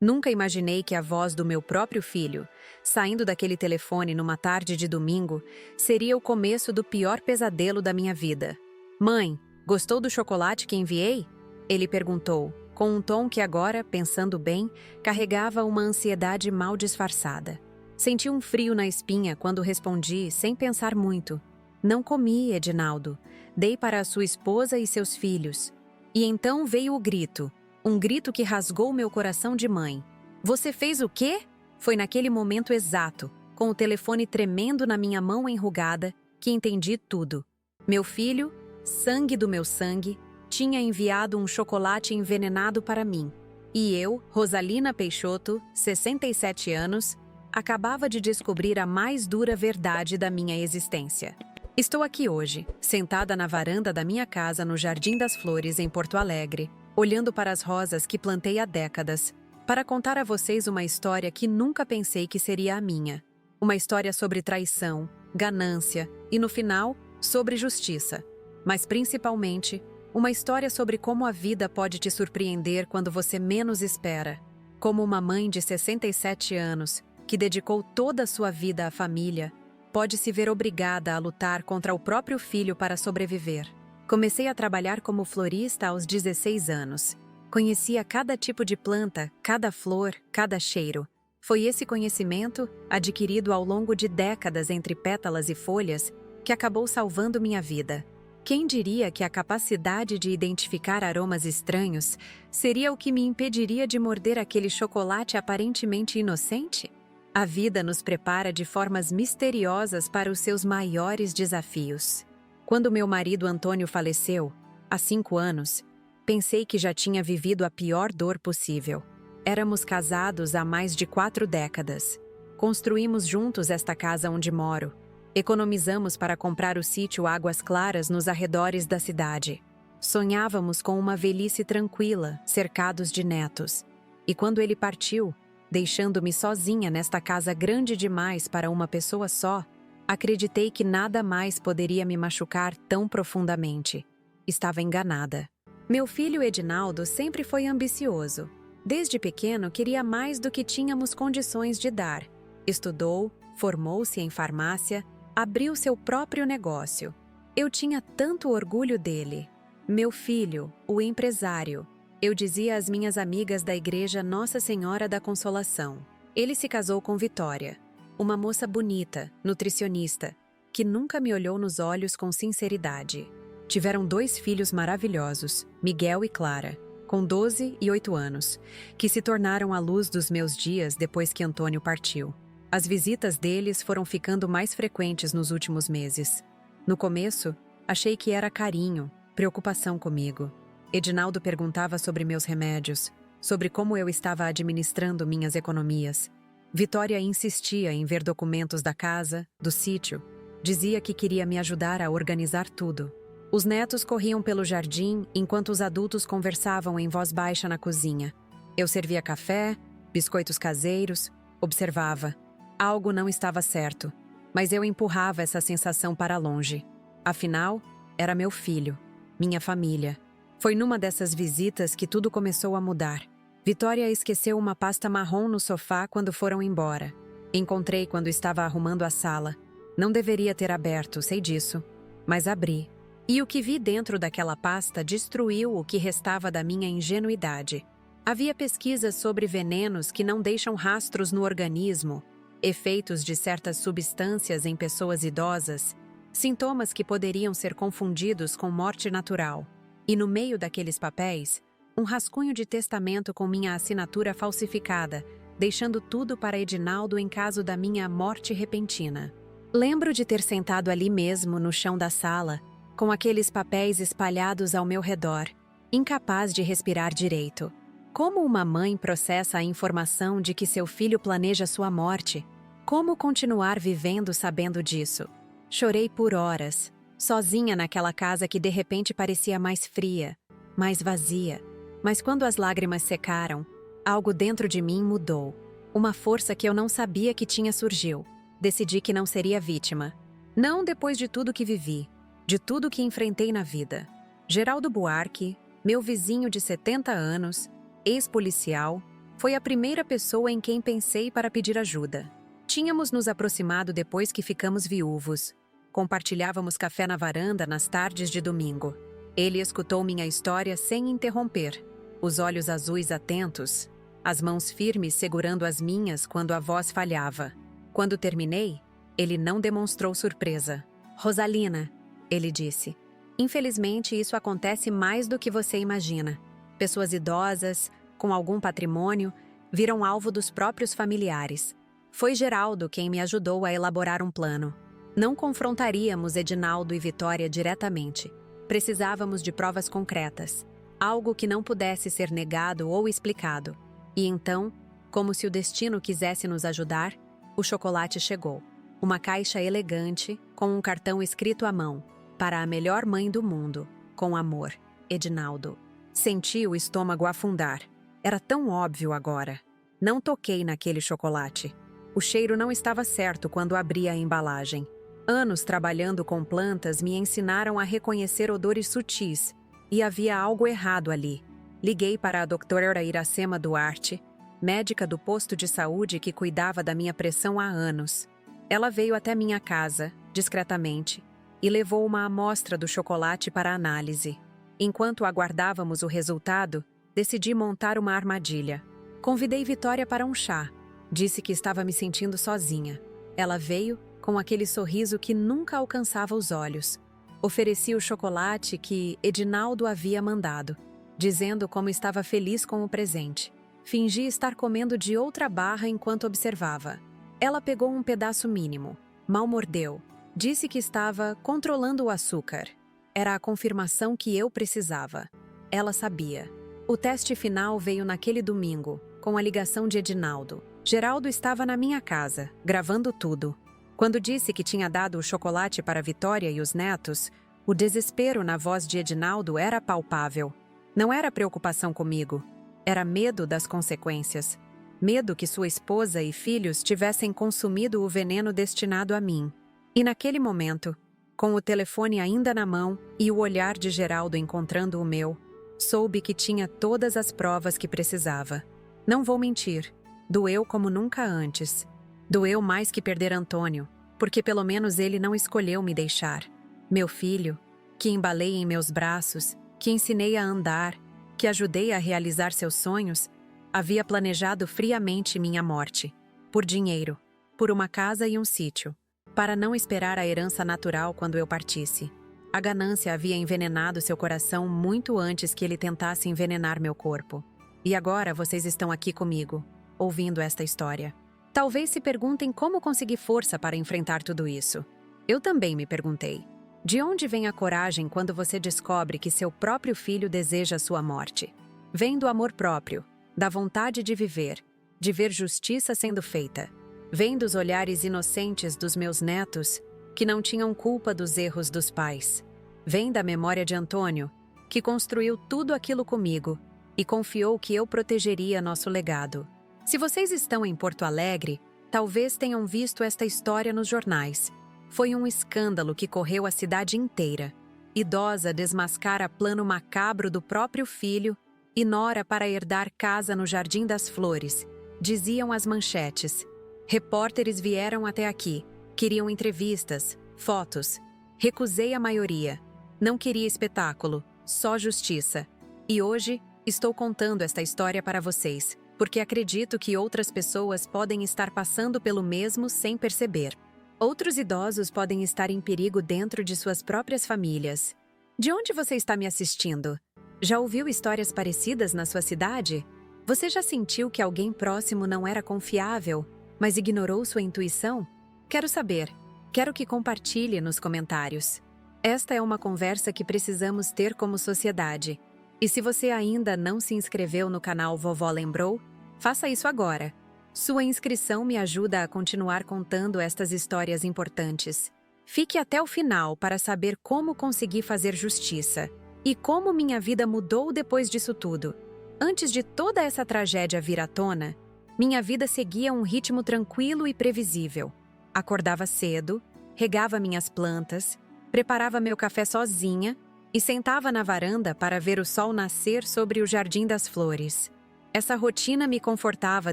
Nunca imaginei que a voz do meu próprio filho, saindo daquele telefone numa tarde de domingo, seria o começo do pior pesadelo da minha vida. Mãe, gostou do chocolate que enviei? Ele perguntou, com um tom que agora, pensando bem, carregava uma ansiedade mal disfarçada. Senti um frio na espinha quando respondi, sem pensar muito. Não comi, Edinaldo. Dei para a sua esposa e seus filhos. E então veio o grito. Um grito que rasgou meu coração de mãe. Você fez o quê? Foi naquele momento exato, com o telefone tremendo na minha mão enrugada, que entendi tudo. Meu filho, sangue do meu sangue, tinha enviado um chocolate envenenado para mim. E eu, Rosalina Peixoto, 67 anos, acabava de descobrir a mais dura verdade da minha existência. Estou aqui hoje, sentada na varanda da minha casa no Jardim das Flores, em Porto Alegre, olhando para as rosas que plantei há décadas, para contar a vocês uma história que nunca pensei que seria a minha. Uma história sobre traição, ganância e, no final, sobre justiça. Mas, principalmente, uma história sobre como a vida pode te surpreender quando você menos espera. Como uma mãe de 67 anos, que dedicou toda a sua vida à família, pode se ver obrigada a lutar contra o próprio filho para sobreviver. Comecei a trabalhar como florista aos 16 anos. Conhecia cada tipo de planta, cada flor, cada cheiro. Foi esse conhecimento, adquirido ao longo de décadas entre pétalas e folhas, que acabou salvando minha vida. Quem diria que a capacidade de identificar aromas estranhos seria o que me impediria de morder aquele chocolate aparentemente inocente? A vida nos prepara de formas misteriosas para os seus maiores desafios. Quando meu marido Antônio faleceu, há 5 anos, pensei que já tinha vivido a pior dor possível. Éramos casados há mais de 4 décadas. Construímos juntos esta casa onde moro. Economizamos para comprar o sítio Águas Claras nos arredores da cidade. Sonhávamos com uma velhice tranquila, cercados de netos. E quando ele partiu, deixando-me sozinha nesta casa grande demais para uma pessoa só, acreditei que nada mais poderia me machucar tão profundamente. Estava enganada. Meu filho Edinaldo sempre foi ambicioso. Desde pequeno queria mais do que tínhamos condições de dar. Estudou, formou-se em farmácia, abriu seu próprio negócio. Eu tinha tanto orgulho dele. Meu filho, o empresário. Eu dizia às minhas amigas da igreja Nossa Senhora da Consolação. Ele se casou com Vitória, uma moça bonita, nutricionista, que nunca me olhou nos olhos com sinceridade. Tiveram 2 filhos maravilhosos, Miguel e Clara, com 12 e 8 anos, que se tornaram a luz dos meus dias depois que Antônio partiu. As visitas deles foram ficando mais frequentes nos últimos meses. No começo, achei que era carinho, preocupação comigo. Edinaldo perguntava sobre meus remédios, sobre como eu estava administrando minhas economias. Vitória insistia em ver documentos da casa, do sítio. Dizia que queria me ajudar a organizar tudo. Os netos corriam pelo jardim enquanto os adultos conversavam em voz baixa na cozinha. Eu servia café, biscoitos caseiros, observava. Algo não estava certo, mas eu empurrava essa sensação para longe. Afinal, era meu filho, minha família. Foi numa dessas visitas que tudo começou a mudar. Vitória esqueceu uma pasta marrom no sofá quando foram embora. Encontrei quando estava arrumando a sala. Não deveria ter aberto, sei disso, mas abri. E o que vi dentro daquela pasta destruiu o que restava da minha ingenuidade. Havia pesquisas sobre venenos que não deixam rastros no organismo, efeitos de certas substâncias em pessoas idosas, sintomas que poderiam ser confundidos com morte natural. E no meio daqueles papéis, um rascunho de testamento com minha assinatura falsificada, deixando tudo para Edinaldo em caso da minha morte repentina. Lembro de ter sentado ali mesmo, no chão da sala, com aqueles papéis espalhados ao meu redor, incapaz de respirar direito. Como uma mãe processa a informação de que seu filho planeja sua morte? Como continuar vivendo sabendo disso? Chorei por horas, sozinha naquela casa que de repente parecia mais fria, mais vazia. Mas quando as lágrimas secaram, algo dentro de mim mudou. Uma força que eu não sabia que tinha surgiu. Decidi que não seria vítima. Não depois de tudo que vivi, de tudo que enfrentei na vida. Geraldo Buarque, meu vizinho de 70 anos, ex-policial, Foi a primeira pessoa em quem pensei para pedir ajuda. Tínhamos nos aproximado depois que ficamos viúvos. Compartilhávamos café na varanda nas tardes de domingo. Ele escutou minha história sem interromper, os olhos azuis atentos, as mãos firmes segurando as minhas quando a voz falhava. Quando terminei, ele não demonstrou surpresa. Rosalina, ele disse, infelizmente isso acontece mais do que você imagina. Pessoas idosas, com algum patrimônio, viram alvo dos próprios familiares. Foi Geraldo quem me ajudou a elaborar um plano. Não confrontaríamos Edinaldo e Vitória diretamente. Precisávamos de provas concretas, algo que não pudesse ser negado ou explicado. E então, como se o destino quisesse nos ajudar, o chocolate chegou. Uma caixa elegante, com um cartão escrito à mão, para a melhor mãe do mundo, com amor, Edinaldo. Senti o estômago afundar. Era tão óbvio agora. Não toquei naquele chocolate. O cheiro não estava certo quando abri a embalagem. Anos trabalhando com plantas me ensinaram a reconhecer odores sutis, e havia algo errado ali. Liguei para a doutora Iracema Duarte, médica do posto de saúde que cuidava da minha pressão há anos. Ela veio até minha casa, discretamente, e levou uma amostra do chocolate para análise. Enquanto aguardávamos o resultado, decidi montar uma armadilha. Convidei Vitória para um chá. Disse que estava me sentindo sozinha. Ela veio com aquele sorriso que nunca alcançava os olhos. Ofereci o chocolate que Edinaldo havia mandado, dizendo como estava feliz com o presente. Fingi estar comendo de outra barra enquanto observava. Ela pegou um pedaço mínimo, mal mordeu. Disse que estava controlando o açúcar. Era a confirmação que eu precisava. Ela sabia. O teste final veio naquele domingo, com a ligação de Edinaldo. Geraldo estava na minha casa, gravando tudo. Quando disse que tinha dado o chocolate para Vitória e os netos, o desespero na voz de Edinaldo era palpável. Não era preocupação comigo, era medo das consequências. Medo que sua esposa e filhos tivessem consumido o veneno destinado a mim. E naquele momento, com o telefone ainda na mão e o olhar de Geraldo encontrando o meu, soube que tinha todas as provas que precisava. Não vou mentir, doeu como nunca antes. Doeu mais que perder Antônio, porque pelo menos ele não escolheu me deixar. Meu filho, que embalei em meus braços, que ensinei a andar, que ajudei a realizar seus sonhos, havia planejado friamente minha morte. Por dinheiro, por uma casa e um sítio, para não esperar a herança natural quando eu partisse. A ganância havia envenenado seu coração muito antes que ele tentasse envenenar meu corpo. E agora vocês estão aqui comigo, ouvindo esta história. Talvez se perguntem como consegui força para enfrentar tudo isso. Eu também me perguntei. De onde vem a coragem quando você descobre que seu próprio filho deseja sua morte? Vem do amor próprio, da vontade de ver justiça sendo feita. Vem dos olhares inocentes dos meus netos, que não tinham culpa dos erros dos pais. Vem da memória de Antônio, que construiu tudo aquilo comigo e confiou que eu protegeria nosso legado. Se vocês estão em Porto Alegre, talvez tenham visto esta história nos jornais. Foi um escândalo que correu a cidade inteira. Idosa desmascara plano macabro do próprio filho e nora para herdar casa no Jardim das Flores, diziam as manchetes. Repórteres vieram até aqui, queriam entrevistas, fotos. Recusei a maioria. Não queria espetáculo, só justiça. E hoje, estou contando esta história para vocês, porque acredito que outras pessoas podem estar passando pelo mesmo sem perceber. Outros idosos podem estar em perigo dentro de suas próprias famílias. De onde você está me assistindo? Já ouviu histórias parecidas na sua cidade? Você já sentiu que alguém próximo não era confiável, mas ignorou sua intuição? Quero saber. Quero que compartilhe nos comentários. Esta é uma conversa que precisamos ter como sociedade. E se você ainda não se inscreveu no canal Vovó Lembrou, faça isso agora. Sua inscrição me ajuda a continuar contando estas histórias importantes. Fique até o final para saber como consegui fazer justiça e como minha vida mudou depois disso tudo. Antes de toda essa tragédia vir à tona, minha vida seguia um ritmo tranquilo e previsível. Acordava cedo, regava minhas plantas, preparava meu café sozinha e sentava na varanda para ver o sol nascer sobre o Jardim das Flores. Essa rotina me confortava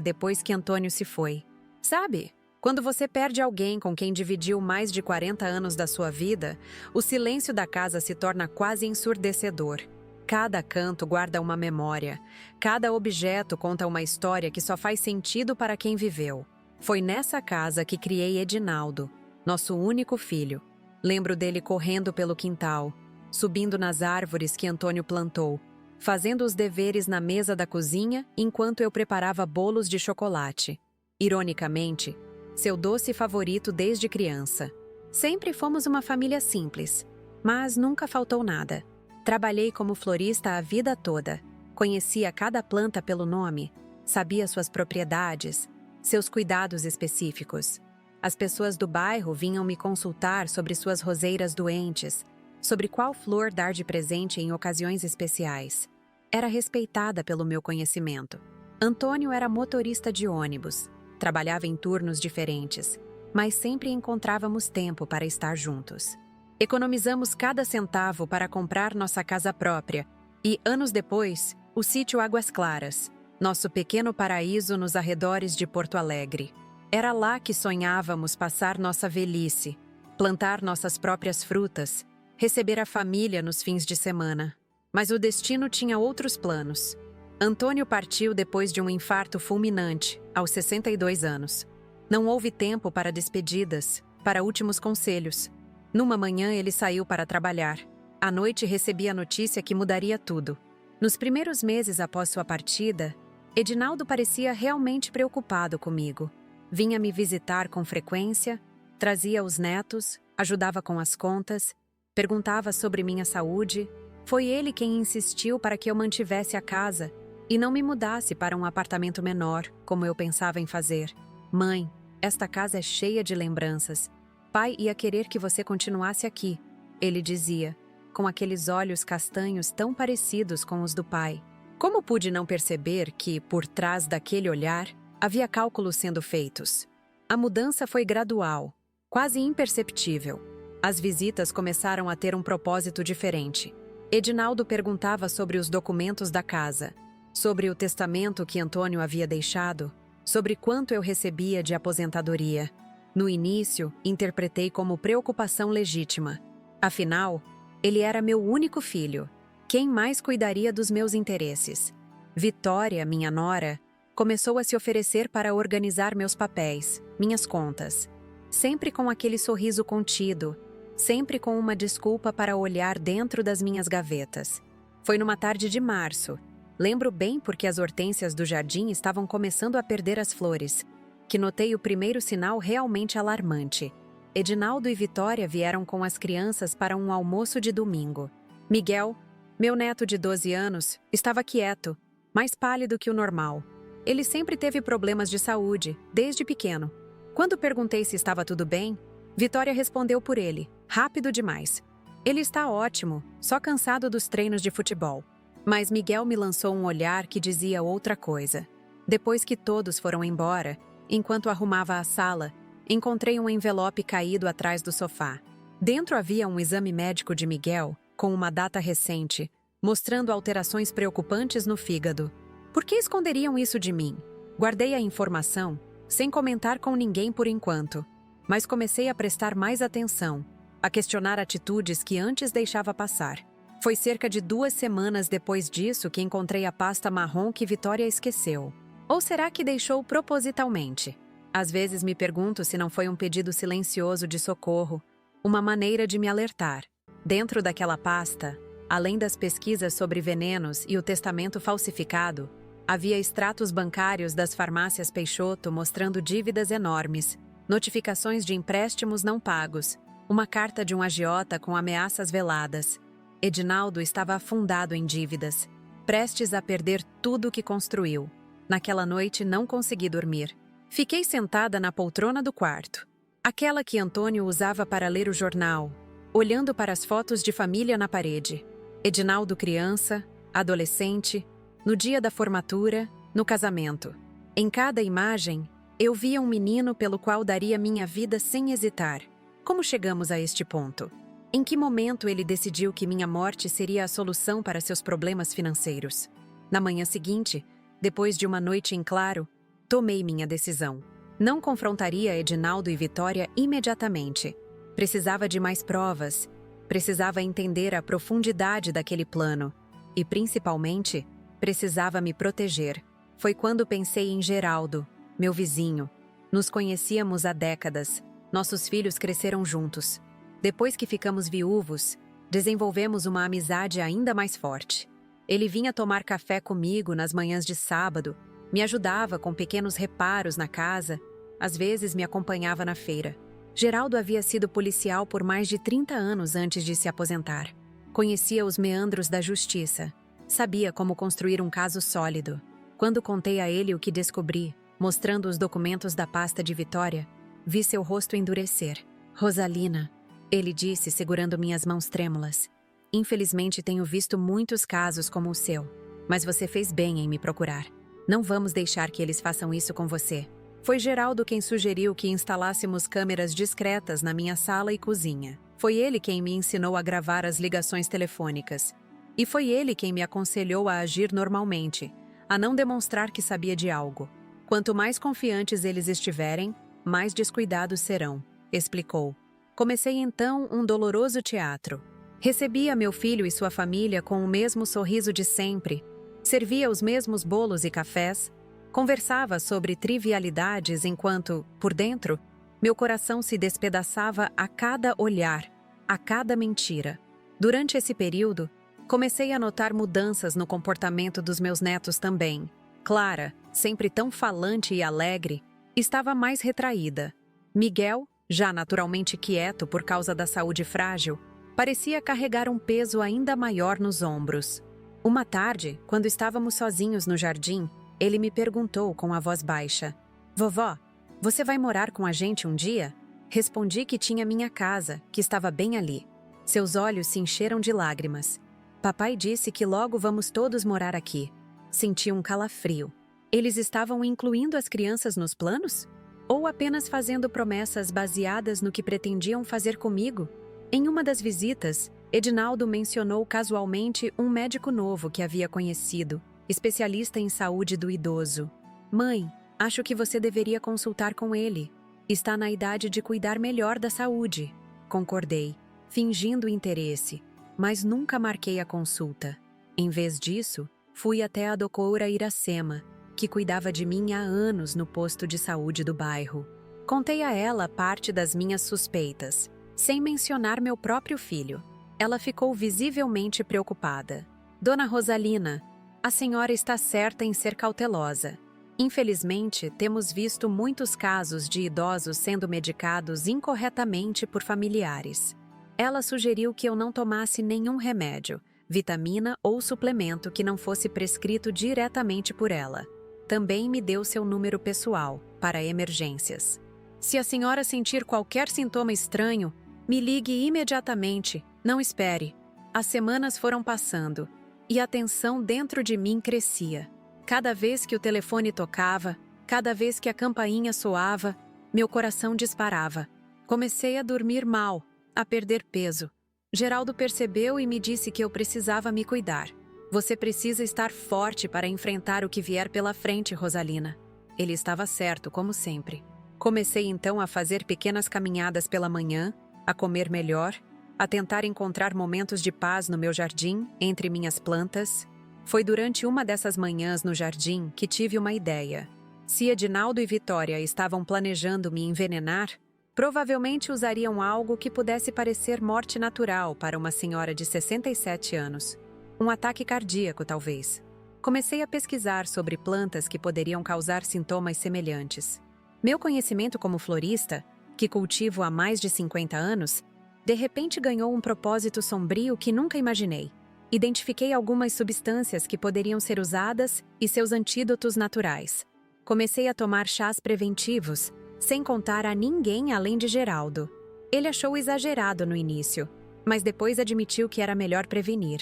depois que Antônio se foi. Sabe, quando você perde alguém com quem dividiu mais de 40 anos da sua vida, o silêncio da casa se torna quase ensurdecedor. Cada canto guarda uma memória, cada objeto conta uma história que só faz sentido para quem viveu. Foi nessa casa que criei Edinaldo, nosso único filho. Lembro dele correndo pelo quintal, subindo nas árvores que Antônio plantou, fazendo os deveres na mesa da cozinha enquanto eu preparava bolos de chocolate. Ironicamente, seu doce favorito desde criança. Sempre fomos uma família simples, mas nunca faltou nada. Trabalhei como florista a vida toda. Conhecia cada planta pelo nome, sabia suas propriedades, seus cuidados específicos. As pessoas do bairro vinham me consultar sobre suas roseiras doentes, sobre qual flor dar de presente em ocasiões especiais. Era respeitada pelo meu conhecimento. Antônio era motorista de ônibus, trabalhava em turnos diferentes, mas sempre encontrávamos tempo para estar juntos. Economizamos cada centavo para comprar nossa casa própria e, anos depois, o sítio Águas Claras, nosso pequeno paraíso nos arredores de Porto Alegre. Era lá que sonhávamos passar nossa velhice, plantar nossas próprias frutas, receber a família nos fins de semana. Mas o destino tinha outros planos. Antônio partiu depois de um infarto fulminante, aos 62 anos. Não houve tempo para despedidas, para últimos conselhos. Numa manhã ele saiu para trabalhar. À noite recebi a notícia que mudaria tudo. Nos primeiros meses após sua partida, Edinaldo parecia realmente preocupado comigo. Vinha me visitar com frequência, trazia os netos, ajudava com as contas, perguntava sobre minha saúde. Foi ele quem insistiu para que eu mantivesse a casa e não me mudasse para um apartamento menor, como eu pensava em fazer. Mãe, esta casa é cheia de lembranças. Pai ia querer que você continuasse aqui, ele dizia, com aqueles olhos castanhos tão parecidos com os do pai. Como pude não perceber que, por trás daquele olhar, havia cálculos sendo feitos? A mudança foi gradual, quase imperceptível. As visitas começaram a ter um propósito diferente. Edinaldo perguntava sobre os documentos da casa, sobre o testamento que Antônio havia deixado, sobre quanto eu recebia de aposentadoria. No início, interpretei como preocupação legítima. Afinal, ele era meu único filho. Quem mais cuidaria dos meus interesses? Vitória, minha nora, começou a se oferecer para organizar meus papéis, minhas contas. Sempre com aquele sorriso contido, sempre com uma desculpa para olhar dentro das minhas gavetas. Foi numa tarde de março. Lembro bem porque as hortênsias do jardim estavam começando a perder as flores, que notei o primeiro sinal realmente alarmante. Edinaldo e Vitória vieram com as crianças para um almoço de domingo. Miguel, meu neto de 12 anos, estava quieto, mais pálido que o normal. Ele sempre teve problemas de saúde, desde pequeno. Quando perguntei se estava tudo bem, Vitória respondeu por ele, rápido demais. Ele está ótimo, só cansado dos treinos de futebol. Mas Miguel me lançou um olhar que dizia outra coisa. Depois que todos foram embora, enquanto arrumava a sala, encontrei um envelope caído atrás do sofá. Dentro havia um exame médico de Miguel, com uma data recente, mostrando alterações preocupantes no fígado. Por que esconderiam isso de mim? Guardei a informação, sem comentar com ninguém por enquanto, mas comecei a prestar mais atenção, a questionar atitudes que antes deixava passar. Foi cerca de 2 semanas depois disso que encontrei a pasta marrom que Vitória esqueceu. Ou será que deixou propositalmente? Às vezes me pergunto se não foi um pedido silencioso de socorro, uma maneira de me alertar. Dentro daquela pasta, além das pesquisas sobre venenos e o testamento falsificado, havia extratos bancários das farmácias Peixoto mostrando dívidas enormes, notificações de empréstimos não pagos, uma carta de um agiota com ameaças veladas. Edinaldo estava afundado em dívidas, prestes a perder tudo o que construiu. Naquela noite não consegui dormir. Fiquei sentada na poltrona do quarto, aquela que Antônio usava para ler o jornal, olhando para as fotos de família na parede. Edinaldo criança, adolescente, no dia da formatura, no casamento. Em cada imagem, eu via um menino pelo qual daria minha vida sem hesitar. Como chegamos a este ponto? Em que momento ele decidiu que minha morte seria a solução para seus problemas financeiros? Na manhã seguinte, Depois de uma noite em claro, tomei minha decisão. Não confrontaria Edinaldo e Vitória imediatamente. Precisava de mais provas. Precisava entender a profundidade daquele plano. E, principalmente, precisava me proteger. Foi quando pensei em Geraldo, meu vizinho. Nos conhecíamos há décadas. Nossos filhos cresceram juntos. Depois que ficamos viúvos, desenvolvemos uma amizade ainda mais forte. Ele vinha tomar café comigo nas manhãs de sábado, me ajudava com pequenos reparos na casa, às vezes me acompanhava na feira. Geraldo havia sido policial por mais de 30 anos antes de se aposentar. Conhecia os meandros da justiça. Sabia como construir um caso sólido. Quando contei a ele o que descobri, mostrando os documentos da pasta de Vitória, vi seu rosto endurecer. Rosalina, ele disse, segurando minhas mãos trêmulas. Infelizmente tenho visto muitos casos como o seu, mas você fez bem em me procurar. Não vamos deixar que eles façam isso com você. Foi Geraldo quem sugeriu que instalássemos câmeras discretas na minha sala e cozinha. Foi ele quem me ensinou a gravar as ligações telefônicas. E foi ele quem me aconselhou a agir normalmente, a não demonstrar que sabia de algo. Quanto mais confiantes eles estiverem, mais descuidados serão, explicou. Comecei então um doloroso teatro. Recebia meu filho e sua família com o mesmo sorriso de sempre, servia os mesmos bolos e cafés, conversava sobre trivialidades enquanto, por dentro, meu coração se despedaçava a cada olhar, a cada mentira. Durante esse período, comecei a notar mudanças no comportamento dos meus netos também. Clara, sempre tão falante e alegre, estava mais retraída. Miguel, já naturalmente quieto por causa da saúde frágil, parecia carregar um peso ainda maior nos ombros. Uma tarde, quando estávamos sozinhos no jardim, ele me perguntou com a voz baixa: "Vovó, você vai morar com a gente um dia?" Respondi que tinha minha casa, que estava bem ali. Seus olhos se encheram de lágrimas. Papai disse que logo vamos todos morar aqui. Senti um calafrio. Eles estavam incluindo as crianças nos planos? Ou apenas fazendo promessas baseadas no que pretendiam fazer comigo? Em uma das visitas, Edinaldo mencionou casualmente um médico novo que havia conhecido, especialista em saúde do idoso. "Mãe, acho que você deveria consultar com ele. Está na idade de cuidar melhor da saúde." Concordei, fingindo interesse, mas nunca marquei a consulta. Em vez disso, fui até a doutora Iracema, que cuidava de mim há anos no posto de saúde do bairro. Contei a ela parte das minhas suspeitas, sem mencionar meu próprio filho. Ela ficou visivelmente preocupada. "Dona Rosalina, a senhora está certa em ser cautelosa. Infelizmente, temos visto muitos casos de idosos sendo medicados incorretamente por familiares." Ela sugeriu que eu não tomasse nenhum remédio, vitamina ou suplemento que não fosse prescrito diretamente por ela. Também me deu seu número pessoal, para emergências. "Se a senhora sentir qualquer sintoma estranho, me ligue imediatamente, não espere." As semanas foram passando, e a tensão dentro de mim crescia. Cada vez que o telefone tocava, cada vez que a campainha soava, meu coração disparava. Comecei a dormir mal, a perder peso. Geraldo percebeu e me disse que eu precisava me cuidar. "Você precisa estar forte para enfrentar o que vier pela frente, Rosalina." Ele estava certo, como sempre. Comecei então a fazer pequenas caminhadas pela manhã, a comer melhor, a tentar encontrar momentos de paz no meu jardim, entre minhas plantas. Foi durante uma dessas manhãs no jardim que tive uma ideia. Se Edinaldo e Vitória estavam planejando me envenenar, provavelmente usariam algo que pudesse parecer morte natural para uma senhora de 67 anos. Um ataque cardíaco, talvez. Comecei a pesquisar sobre plantas que poderiam causar sintomas semelhantes. Meu conhecimento como florista, que cultivo há mais de 50 anos, de repente ganhou um propósito sombrio que nunca imaginei. Identifiquei algumas substâncias que poderiam ser usadas e seus antídotos naturais. Comecei a tomar chás preventivos, sem contar a ninguém além de Geraldo. Ele achou exagerado no início, mas depois admitiu que era melhor prevenir.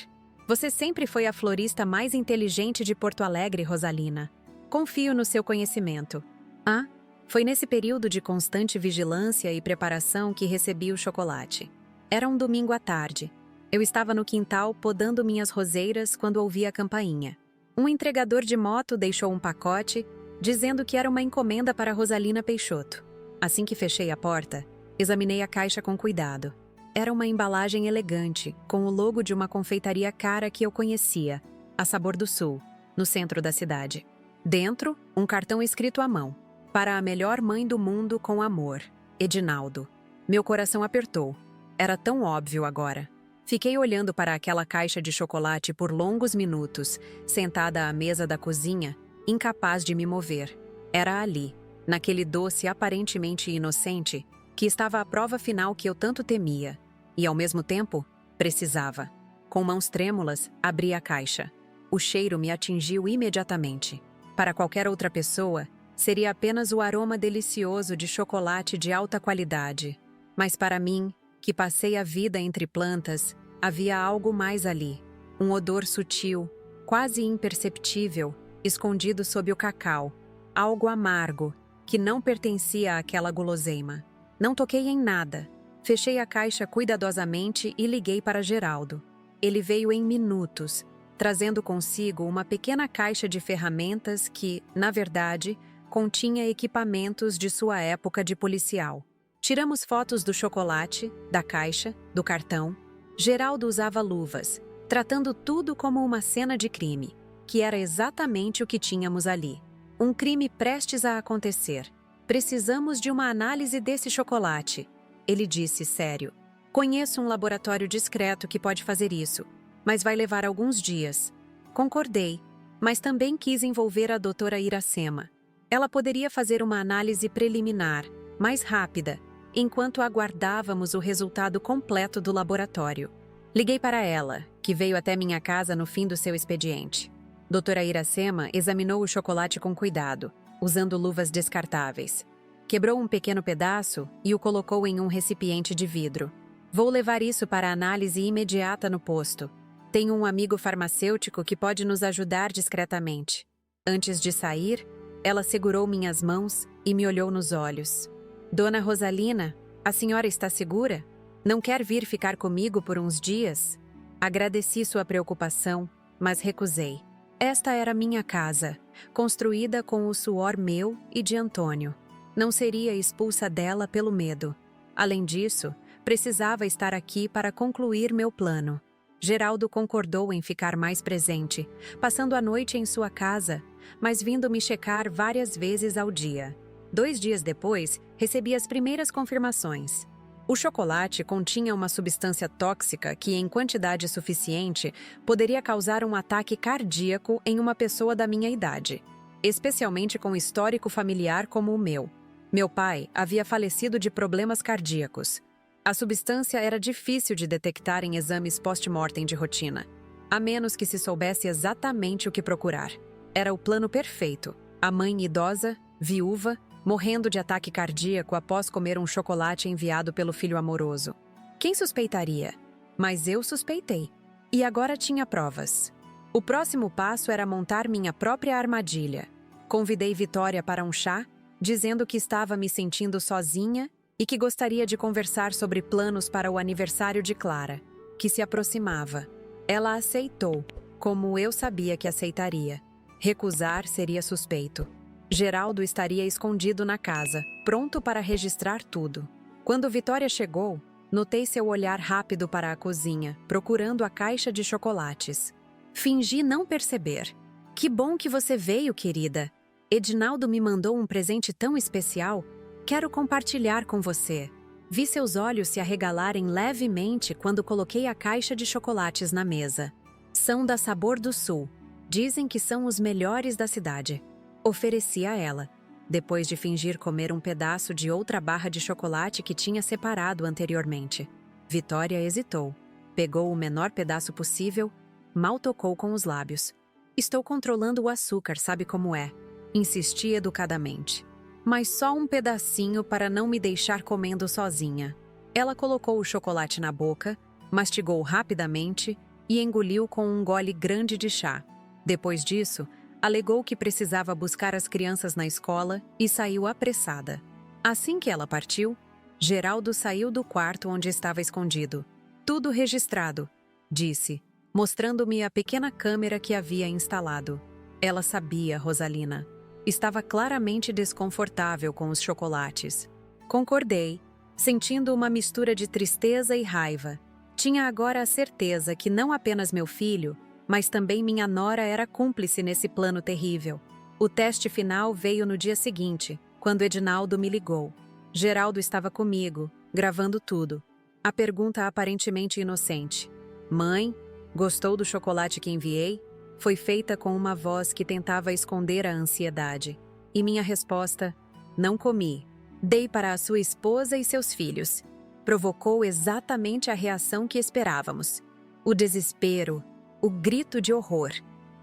"Você sempre foi a florista mais inteligente de Porto Alegre, Rosalina. Confio no seu conhecimento." "Ah?" Foi nesse período de constante vigilância e preparação que recebi o chocolate. Era um domingo à tarde. Eu estava no quintal podando minhas roseiras quando ouvi a campainha. Um entregador de moto deixou um pacote, dizendo que era uma encomenda para Rosalina Peixoto. Assim que fechei a porta, examinei a caixa com cuidado. Era uma embalagem elegante, com o logo de uma confeitaria cara que eu conhecia, a Sabor do Sul, no centro da cidade. Dentro, um cartão escrito à mão. Para a melhor mãe do mundo com amor, Edinaldo. Meu coração apertou. Era tão óbvio agora. Fiquei olhando para aquela caixa de chocolate por longos minutos, sentada à mesa da cozinha, incapaz de me mover. Era ali, naquele doce aparentemente inocente, que estava a prova final que eu tanto temia. E, ao mesmo tempo, precisava. Com mãos trêmulas, abri a caixa. O cheiro me atingiu imediatamente. Para qualquer outra pessoa, seria apenas o aroma delicioso de chocolate de alta qualidade. Mas para mim, que passei a vida entre plantas, havia algo mais ali. Um odor sutil, quase imperceptível, escondido sob o cacau. Algo amargo, que não pertencia àquela guloseima. Não toquei em nada. Fechei a caixa cuidadosamente e liguei para Geraldo. Ele veio em minutos, trazendo consigo uma pequena caixa de ferramentas que, na verdade, continha equipamentos de sua época de policial. Tiramos fotos do chocolate, da caixa, do cartão. Geraldo usava luvas, tratando tudo como uma cena de crime, que era exatamente o que tínhamos ali. Um crime prestes a acontecer. Precisamos de uma análise desse chocolate, ele disse sério. Conheço um laboratório discreto que pode fazer isso, mas vai levar alguns dias. Concordei, mas também quis envolver a doutora Iracema. Ela poderia fazer uma análise preliminar, mais rápida, enquanto aguardávamos o resultado completo do laboratório. Liguei para ela, que veio até minha casa no fim do seu expediente. Doutora Iracema examinou o chocolate com cuidado, usando luvas descartáveis. Quebrou um pequeno pedaço e o colocou em um recipiente de vidro. Vou levar isso para análise imediata no posto. Tenho um amigo farmacêutico que pode nos ajudar discretamente. Antes de sair, ela segurou minhas mãos e me olhou nos olhos. Dona Rosalina, a senhora está segura? Não quer vir ficar comigo por uns dias? Agradeci sua preocupação, mas recusei. Esta era minha casa, construída com o suor meu e de Antônio. Não seria expulsa dela pelo medo. Além disso, precisava estar aqui para concluir meu plano. Geraldo concordou em ficar mais presente, passando a noite em sua casa, mas vindo me checar várias vezes ao dia. 2 dias depois, recebi as primeiras confirmações. O chocolate continha uma substância tóxica que, em quantidade suficiente, poderia causar um ataque cardíaco em uma pessoa da minha idade, especialmente com histórico familiar como o meu. Meu pai havia falecido de problemas cardíacos. A substância era difícil de detectar em exames post-mortem de rotina, a menos que se soubesse exatamente o que procurar. Era o plano perfeito. A mãe idosa, viúva, morrendo de ataque cardíaco após comer um chocolate enviado pelo filho amoroso. Quem suspeitaria? Mas eu suspeitei. E agora tinha provas. O próximo passo era montar minha própria armadilha. Convidei Vitória para um chá, dizendo que estava me sentindo sozinha e que gostaria de conversar sobre planos para o aniversário de Clara, que se aproximava. Ela aceitou, como eu sabia que aceitaria. Recusar seria suspeito. Geraldo estaria escondido na casa, pronto para registrar tudo. Quando Vitória chegou, notei seu olhar rápido para a cozinha, procurando a caixa de chocolates. Fingi não perceber. Que bom que você veio, querida. Edinaldo me mandou um presente tão especial. Quero compartilhar com você. Vi seus olhos se arregalarem levemente quando coloquei a caixa de chocolates na mesa. São da Sabor do Sul. Dizem que são os melhores da cidade. Ofereci a ela, depois de fingir comer um pedaço de outra barra de chocolate que tinha separado anteriormente. Vitória hesitou. Pegou o menor pedaço possível, mal tocou com os lábios. Estou controlando o açúcar, sabe como é? Insisti educadamente. Mas só um pedacinho para não me deixar comendo sozinha. Ela colocou o chocolate na boca, mastigou rapidamente e engoliu com um gole grande de chá. Depois disso, alegou que precisava buscar as crianças na escola e saiu apressada. Assim que ela partiu, Geraldo saiu do quarto onde estava escondido. Tudo registrado, disse, mostrando-me a pequena câmera que havia instalado. Ela sabia, Rosalina. Estava claramente desconfortável com os chocolates. Concordei, sentindo uma mistura de tristeza e raiva. Tinha agora a certeza que não apenas meu filho, mas também minha nora era cúmplice nesse plano terrível. O teste final veio no dia seguinte, quando Edinaldo me ligou. Geraldo estava comigo, gravando tudo. A pergunta aparentemente inocente: "Mãe, gostou do chocolate que enviei?" foi feita com uma voz que tentava esconder a ansiedade. E minha resposta: "Não comi. Dei para a sua esposa e seus filhos." Provocou exatamente a reação que esperávamos. O desespero, o grito de horror.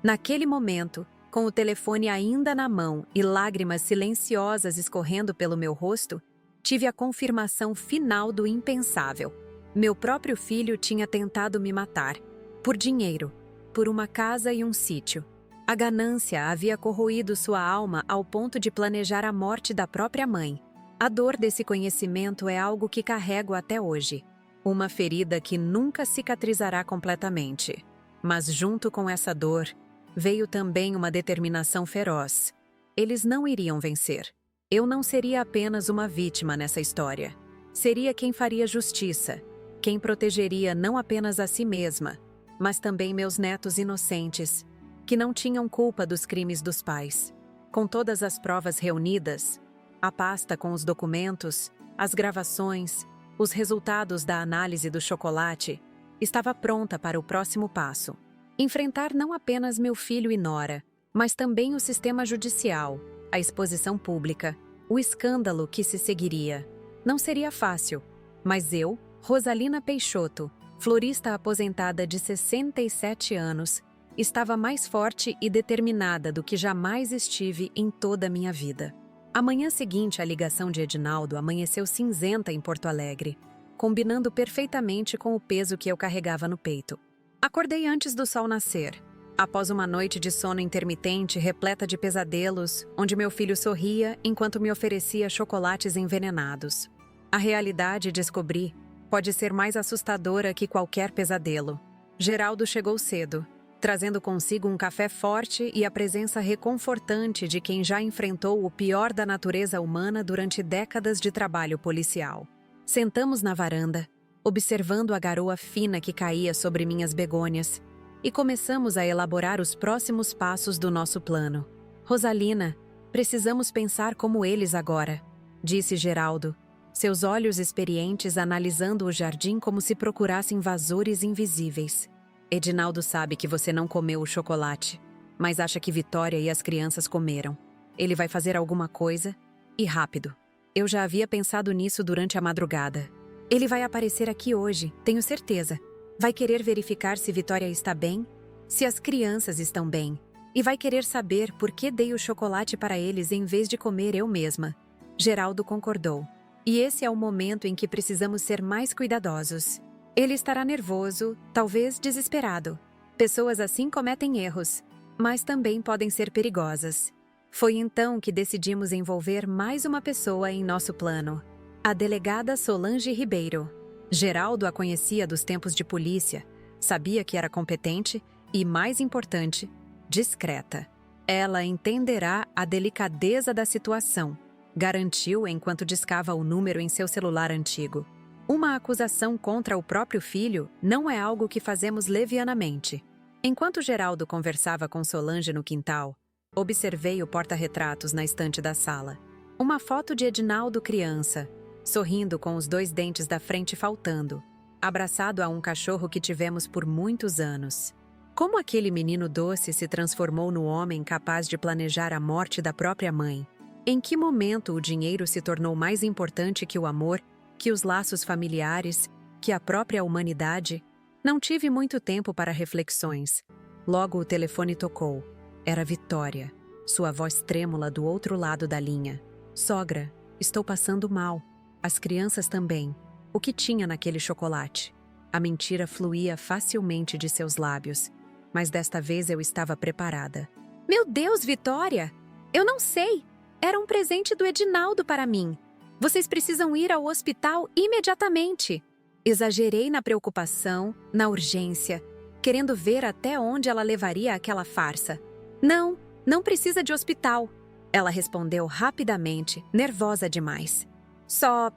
Naquele momento, com o telefone ainda na mão e lágrimas silenciosas escorrendo pelo meu rosto, tive a confirmação final do impensável. Meu próprio filho tinha tentado me matar. Por dinheiro, por uma casa e um sítio. A ganância havia corroído sua alma ao ponto de planejar a morte da própria mãe. A dor desse conhecimento é algo que carrego até hoje. Uma ferida que nunca cicatrizará completamente. Mas junto com essa dor, veio também uma determinação feroz. Eles não iriam vencer. Eu não seria apenas uma vítima nessa história. Seria quem faria justiça, quem protegeria não apenas a si mesma, mas também meus netos inocentes, que não tinham culpa dos crimes dos pais. Com todas as provas reunidas, a pasta com os documentos, as gravações, os resultados da análise do chocolate, estava pronta para o próximo passo. Enfrentar não apenas meu filho e nora, mas também o sistema judicial, a exposição pública, o escândalo que se seguiria. Não seria fácil, mas eu, Rosalina Peixoto, florista aposentada de 67 anos, estava mais forte e determinada do que jamais estive em toda a minha vida. A manhã seguinte à ligação de Edinaldo amanheceu cinzenta em Porto Alegre, combinando perfeitamente com o peso que eu carregava no peito. Acordei antes do sol nascer, após uma noite de sono intermitente repleta de pesadelos, onde meu filho sorria enquanto me oferecia chocolates envenenados. A realidade, descobri, pode ser mais assustadora que qualquer pesadelo. Geraldo chegou cedo, trazendo consigo um café forte e a presença reconfortante de quem já enfrentou o pior da natureza humana durante décadas de trabalho policial. Sentamos na varanda, observando a garoa fina que caía sobre minhas begônias, e começamos a elaborar os próximos passos do nosso plano. "Rosalina, precisamos pensar como eles agora", disse Geraldo, seus olhos experientes analisando o jardim como se procurassem invasores invisíveis. "Edinaldo sabe que você não comeu o chocolate, mas acha que Vitória e as crianças comeram. Ele vai fazer alguma coisa, e rápido. Eu já havia pensado nisso durante a madrugada. Ele vai aparecer aqui hoje, tenho certeza. Vai querer verificar se Vitória está bem, se as crianças estão bem, e vai querer saber por que dei o chocolate para eles em vez de comer eu mesma." Geraldo concordou. "E esse é o momento em que precisamos ser mais cuidadosos. Ele estará nervoso, talvez desesperado. Pessoas assim cometem erros, mas também podem ser perigosas." Foi então que decidimos envolver mais uma pessoa em nosso plano: a delegada Solange Ribeiro. Geraldo a conhecia dos tempos de polícia, sabia que era competente e, mais importante, discreta. "Ela entenderá a delicadeza da situação", garantiu enquanto discava o número em seu celular antigo. Uma acusação contra o próprio filho não é algo que fazemos levianamente. Enquanto Geraldo conversava com Solange no quintal, observei o porta-retratos na estante da sala. Uma foto de Edinaldo criança, sorrindo com os 2 dentes da frente faltando, abraçado a um cachorro que tivemos por muitos anos. Como aquele menino doce se transformou no homem capaz de planejar a morte da própria mãe? Em que momento o dinheiro se tornou mais importante que o amor, que os laços familiares, que a própria humanidade? Não tive muito tempo para reflexões. Logo o telefone tocou. Era Vitória, sua voz trêmula do outro lado da linha. "Sogra, estou passando mal. As crianças também. O que tinha naquele chocolate?" A mentira fluía facilmente de seus lábios, mas desta vez eu estava preparada. "Meu Deus, Vitória! Eu não sei! Era um presente do Edinaldo para mim. Vocês precisam ir ao hospital imediatamente." Exagerei na preocupação, na urgência, querendo ver até onde ela levaria aquela farsa. "Não, Não precisa de hospital, ela respondeu rapidamente, nervosa demais. Só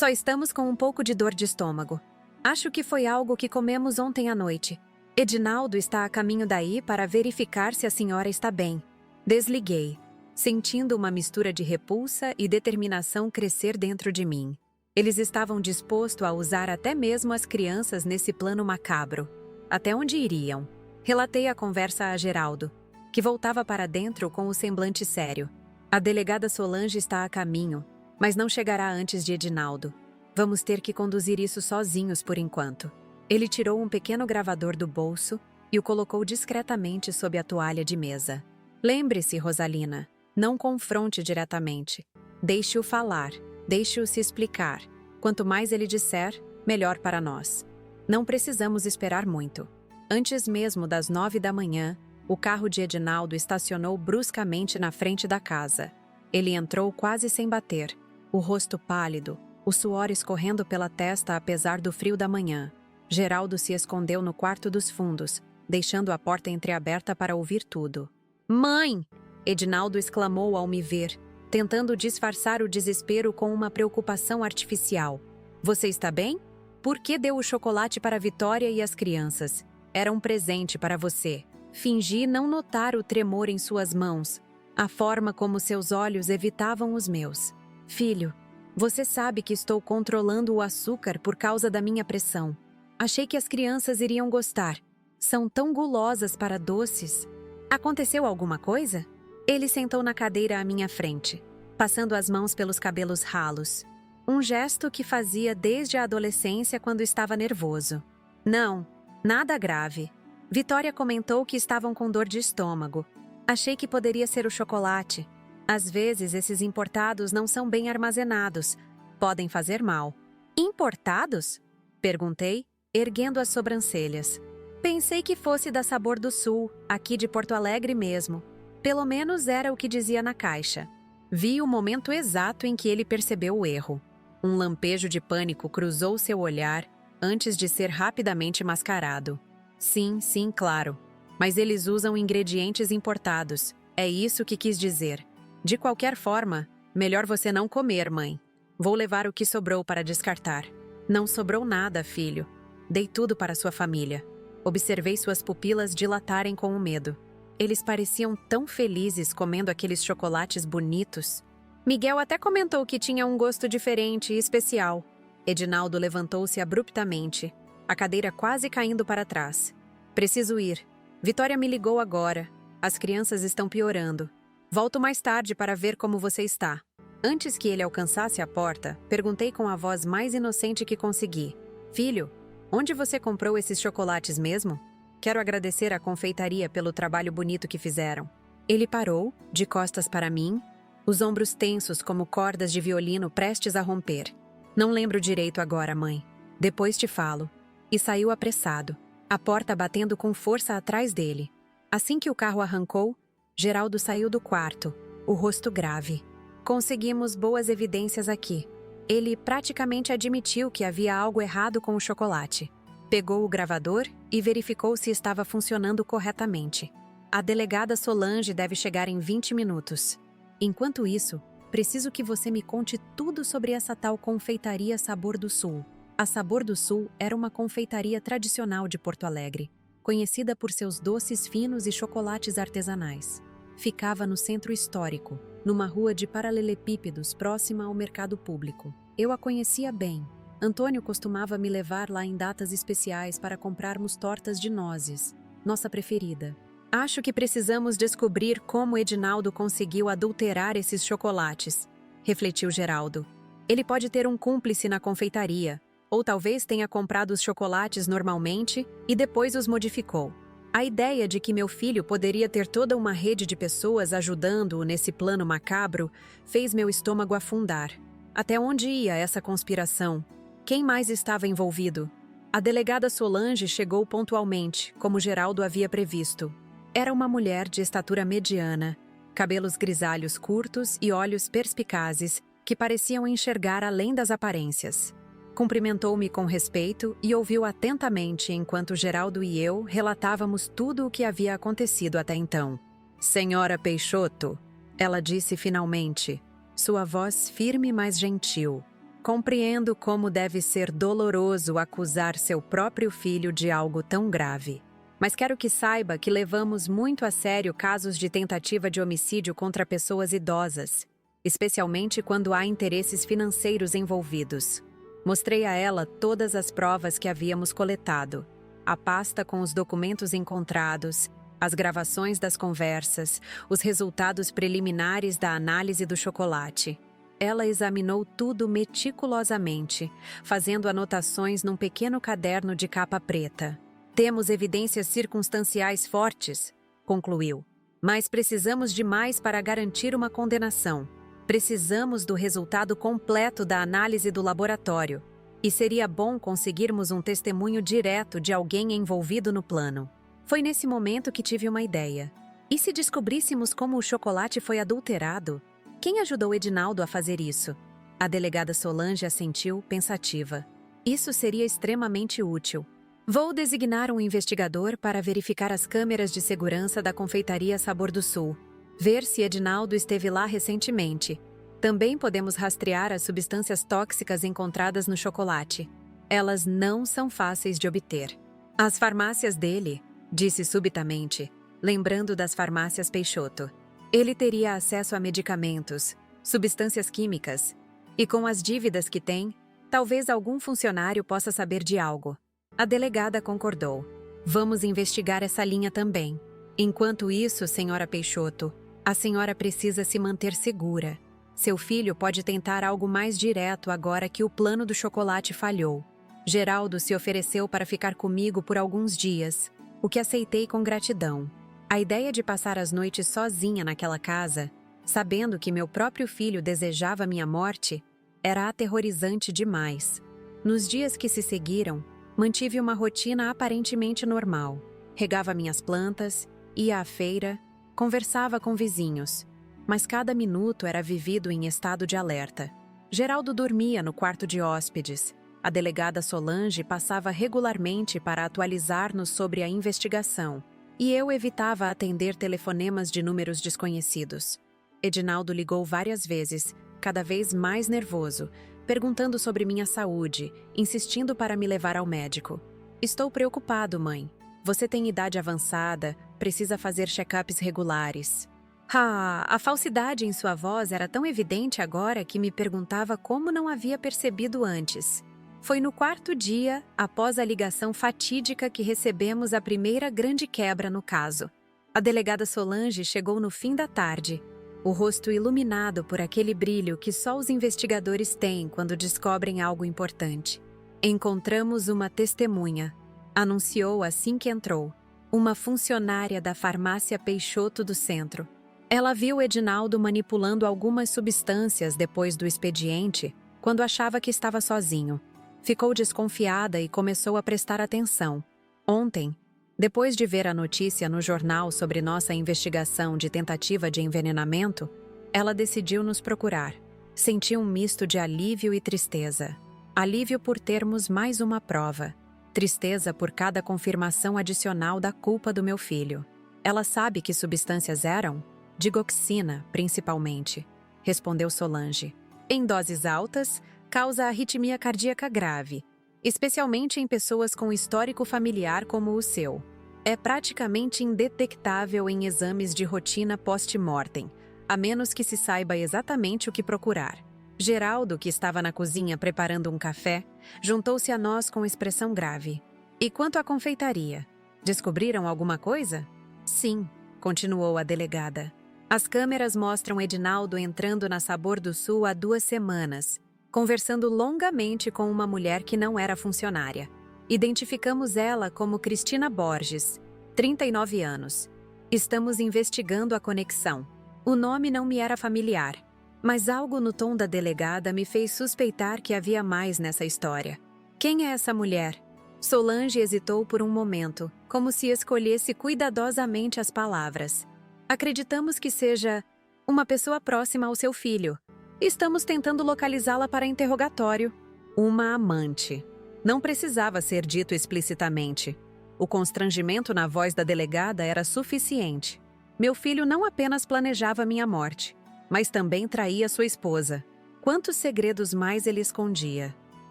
estamos com um pouco de dor de estômago. Acho que foi algo que comemos ontem à noite. Edinaldo está a caminho daí para verificar se a senhora está bem. Desliguei, sentindo uma mistura de repulsa e determinação crescer dentro de mim. Eles estavam dispostos a usar até mesmo as crianças nesse plano macabro. Até onde iriam? Relatei a conversa a Geraldo, que voltava para dentro com o semblante sério. A delegada Solange está a caminho, mas não chegará antes de Edinaldo. Vamos ter que conduzir isso sozinhos por enquanto. Ele tirou um pequeno gravador do bolso e o colocou discretamente sob a toalha de mesa. Lembre-se, Rosalina, não confronte diretamente. Deixe-o falar, deixe-o se explicar. Quanto mais ele disser, melhor para nós. Não precisamos esperar muito. Antes mesmo das 9 da manhã, o carro de Edinaldo estacionou bruscamente na frente da casa. Ele entrou quase sem bater, o rosto pálido, o suor escorrendo pela testa apesar do frio da manhã. Geraldo se escondeu no quarto dos fundos, deixando a porta entreaberta para ouvir tudo. "Mãe!" Edinaldo exclamou ao me ver, tentando disfarçar o desespero com uma preocupação artificial. "Você está bem? Por que deu o chocolate para Vitória e as crianças? Era um presente para você." Fingi não notar o tremor em suas mãos, a forma como seus olhos evitavam os meus. "Filho, você sabe que estou controlando o açúcar por causa da minha pressão. Achei que as crianças iriam gostar. São tão gulosas para doces." "Aconteceu alguma coisa?" Ele sentou na cadeira à minha frente, passando as mãos pelos cabelos ralos. Um gesto que fazia desde a adolescência quando estava nervoso. "Não, nada grave. Vitória comentou que estavam com dor de estômago. Achei que poderia ser o chocolate. Às vezes esses importados não são bem armazenados. Podem fazer mal." "Importados?" perguntei, erguendo as sobrancelhas. Pensei que fosse da Sabor do Sul, aqui de Porto Alegre mesmo. Pelo menos era o que dizia na caixa. Vi o momento exato em que ele percebeu o erro. Um lampejo de pânico cruzou seu olhar antes de ser rapidamente mascarado. Sim, claro. Mas eles usam ingredientes importados. É isso que quis dizer. De qualquer forma, melhor você não comer, mãe. Vou levar o que sobrou para descartar. Não sobrou nada, filho. Dei tudo para sua família. Observei suas pupilas dilatarem com o medo. Eles pareciam tão felizes comendo aqueles chocolates bonitos. Miguel até comentou que tinha um gosto diferente e especial. Edinaldo levantou-se abruptamente, a cadeira quase caindo para trás. "Preciso ir. Vitória me ligou agora. As crianças estão piorando. Volto mais tarde para ver como você está." Antes que ele alcançasse a porta, perguntei com a voz mais inocente que consegui. "Filho, onde você comprou esses chocolates mesmo? Quero agradecer à confeitaria pelo trabalho bonito que fizeram." Ele parou, de costas para mim, os ombros tensos como cordas de violino prestes a romper. "Não lembro direito agora, mãe. Depois te falo." E saiu apressado, a porta batendo com força atrás dele. Assim que o carro arrancou, Geraldo saiu do quarto, o rosto grave. "Conseguimos boas evidências aqui." Ele praticamente admitiu que havia algo errado com o chocolate. Pegou o gravador e verificou se estava funcionando corretamente. "A delegada Solange deve chegar em 20 minutos. Enquanto isso, preciso que você me conte tudo sobre essa tal confeitaria Sabor do Sul." A Sabor do Sul era uma confeitaria tradicional de Porto Alegre, conhecida por seus doces finos e chocolates artesanais. Ficava no centro histórico, numa rua de paralelepípedos próxima ao mercado público. Eu a conhecia bem. Antônio costumava me levar lá em datas especiais para comprarmos tortas de nozes, nossa preferida. "Acho que precisamos descobrir como Edinaldo conseguiu adulterar esses chocolates", refletiu Geraldo. "Ele pode ter um cúmplice na confeitaria, ou talvez tenha comprado os chocolates normalmente e depois os modificou. A ideia de que meu filho poderia ter toda uma rede de pessoas ajudando-o nesse plano macabro fez meu estômago afundar. Até onde ia essa conspiração? Quem mais estava envolvido? A delegada Solange chegou pontualmente, como Geraldo havia previsto. Era uma mulher de estatura mediana, cabelos grisalhos curtos e olhos perspicazes que pareciam enxergar além das aparências. Cumprimentou-me com respeito e ouviu atentamente enquanto Geraldo e eu relatávamos tudo o que havia acontecido até então. Senhora Peixoto, ela disse finalmente, sua voz firme mas gentil. Compreendo como deve ser doloroso acusar seu próprio filho de algo tão grave. Mas quero que saiba que levamos muito a sério casos de tentativa de homicídio contra pessoas idosas, especialmente quando há interesses financeiros envolvidos. Mostrei a ela todas as provas que havíamos coletado, a pasta com os documentos encontrados, as gravações das conversas, os resultados preliminares da análise do chocolate. Ela examinou tudo meticulosamente, fazendo anotações num pequeno caderno de capa preta. Temos evidências circunstanciais fortes, concluiu, mas precisamos de mais para garantir uma condenação. Precisamos do resultado completo da análise do laboratório, e seria bom conseguirmos um testemunho direto de alguém envolvido no plano. Foi nesse momento que tive uma ideia. E se descobríssemos como o chocolate foi adulterado? Quem ajudou Edinaldo a fazer isso? A delegada Solange assentiu, pensativa. Isso seria extremamente útil. Vou designar um investigador para verificar as câmeras de segurança da confeitaria Sabor do Sul. Ver se Edinaldo esteve lá recentemente. Também podemos rastrear as substâncias tóxicas encontradas no chocolate. Elas não são fáceis de obter. As farmácias dele, disse subitamente, lembrando das farmácias Peixoto. Ele teria acesso a medicamentos, substâncias químicas, e com as dívidas que tem, talvez algum funcionário possa saber de algo. A delegada concordou. Vamos investigar essa linha também. Enquanto isso, senhora Peixoto, a senhora precisa se manter segura. Seu filho pode tentar algo mais direto agora que o plano do chocolate falhou. Geraldo se ofereceu para ficar comigo por alguns dias, o que aceitei com gratidão. A ideia de passar as noites sozinha naquela casa, sabendo que meu próprio filho desejava minha morte, era aterrorizante demais. Nos dias que se seguiram, mantive uma rotina aparentemente normal. Regava minhas plantas, ia à feira, conversava com vizinhos, mas cada minuto era vivido em estado de alerta. Geraldo dormia no quarto de hóspedes. A delegada Solange passava regularmente para atualizar-nos sobre a investigação, e eu evitava atender telefonemas de números desconhecidos. Edinaldo ligou várias vezes, cada vez mais nervoso, perguntando sobre minha saúde, insistindo para me levar ao médico. Estou preocupado, mãe. Você tem idade avançada, precisa fazer check-ups regulares. A falsidade em sua voz era tão evidente agora que me perguntava como não havia percebido antes. Foi no quarto dia, após a ligação fatídica, que recebemos a primeira grande quebra no caso. A delegada Solange chegou no fim da tarde, o rosto iluminado por aquele brilho que só os investigadores têm quando descobrem algo importante. Encontramos uma testemunha, anunciou assim que entrou, uma funcionária da farmácia Peixoto do centro. Ela viu Edinaldo manipulando algumas substâncias depois do expediente, quando achava que estava sozinho. Ficou desconfiada e começou a prestar atenção. Ontem, depois de ver a notícia no jornal sobre nossa investigação de tentativa de envenenamento, ela decidiu nos procurar. Senti um misto de alívio e tristeza. Alívio por termos mais uma prova. Tristeza por cada confirmação adicional da culpa do meu filho. Ela sabe que substâncias eram? Digoxina, principalmente, respondeu Solange. Em doses altas, causa arritmia cardíaca grave, especialmente em pessoas com histórico familiar como o seu. É praticamente indetectável em exames de rotina post-mortem, a menos que se saiba exatamente o que procurar. Geraldo, que estava na cozinha preparando um café, juntou-se a nós com expressão grave. E quanto à confeitaria? Descobriram alguma coisa? Sim, continuou a delegada. As câmeras mostram Edinaldo entrando na Sabor do Sul há 2 semanas, conversando longamente com uma mulher que não era funcionária. Identificamos ela como Cristina Borges, 39 anos. Estamos investigando a conexão. O nome não me era familiar, mas algo no tom da delegada me fez suspeitar que havia mais nessa história. Quem é essa mulher? Solange hesitou por um momento, como se escolhesse cuidadosamente as palavras. Acreditamos que seja uma pessoa próxima ao seu filho. Estamos tentando localizá-la para interrogatório. Uma amante. Não precisava ser dito explicitamente. O constrangimento na voz da delegada era suficiente. Meu filho não apenas planejava minha morte, mas também traía sua esposa. Quantos segredos mais ele escondia?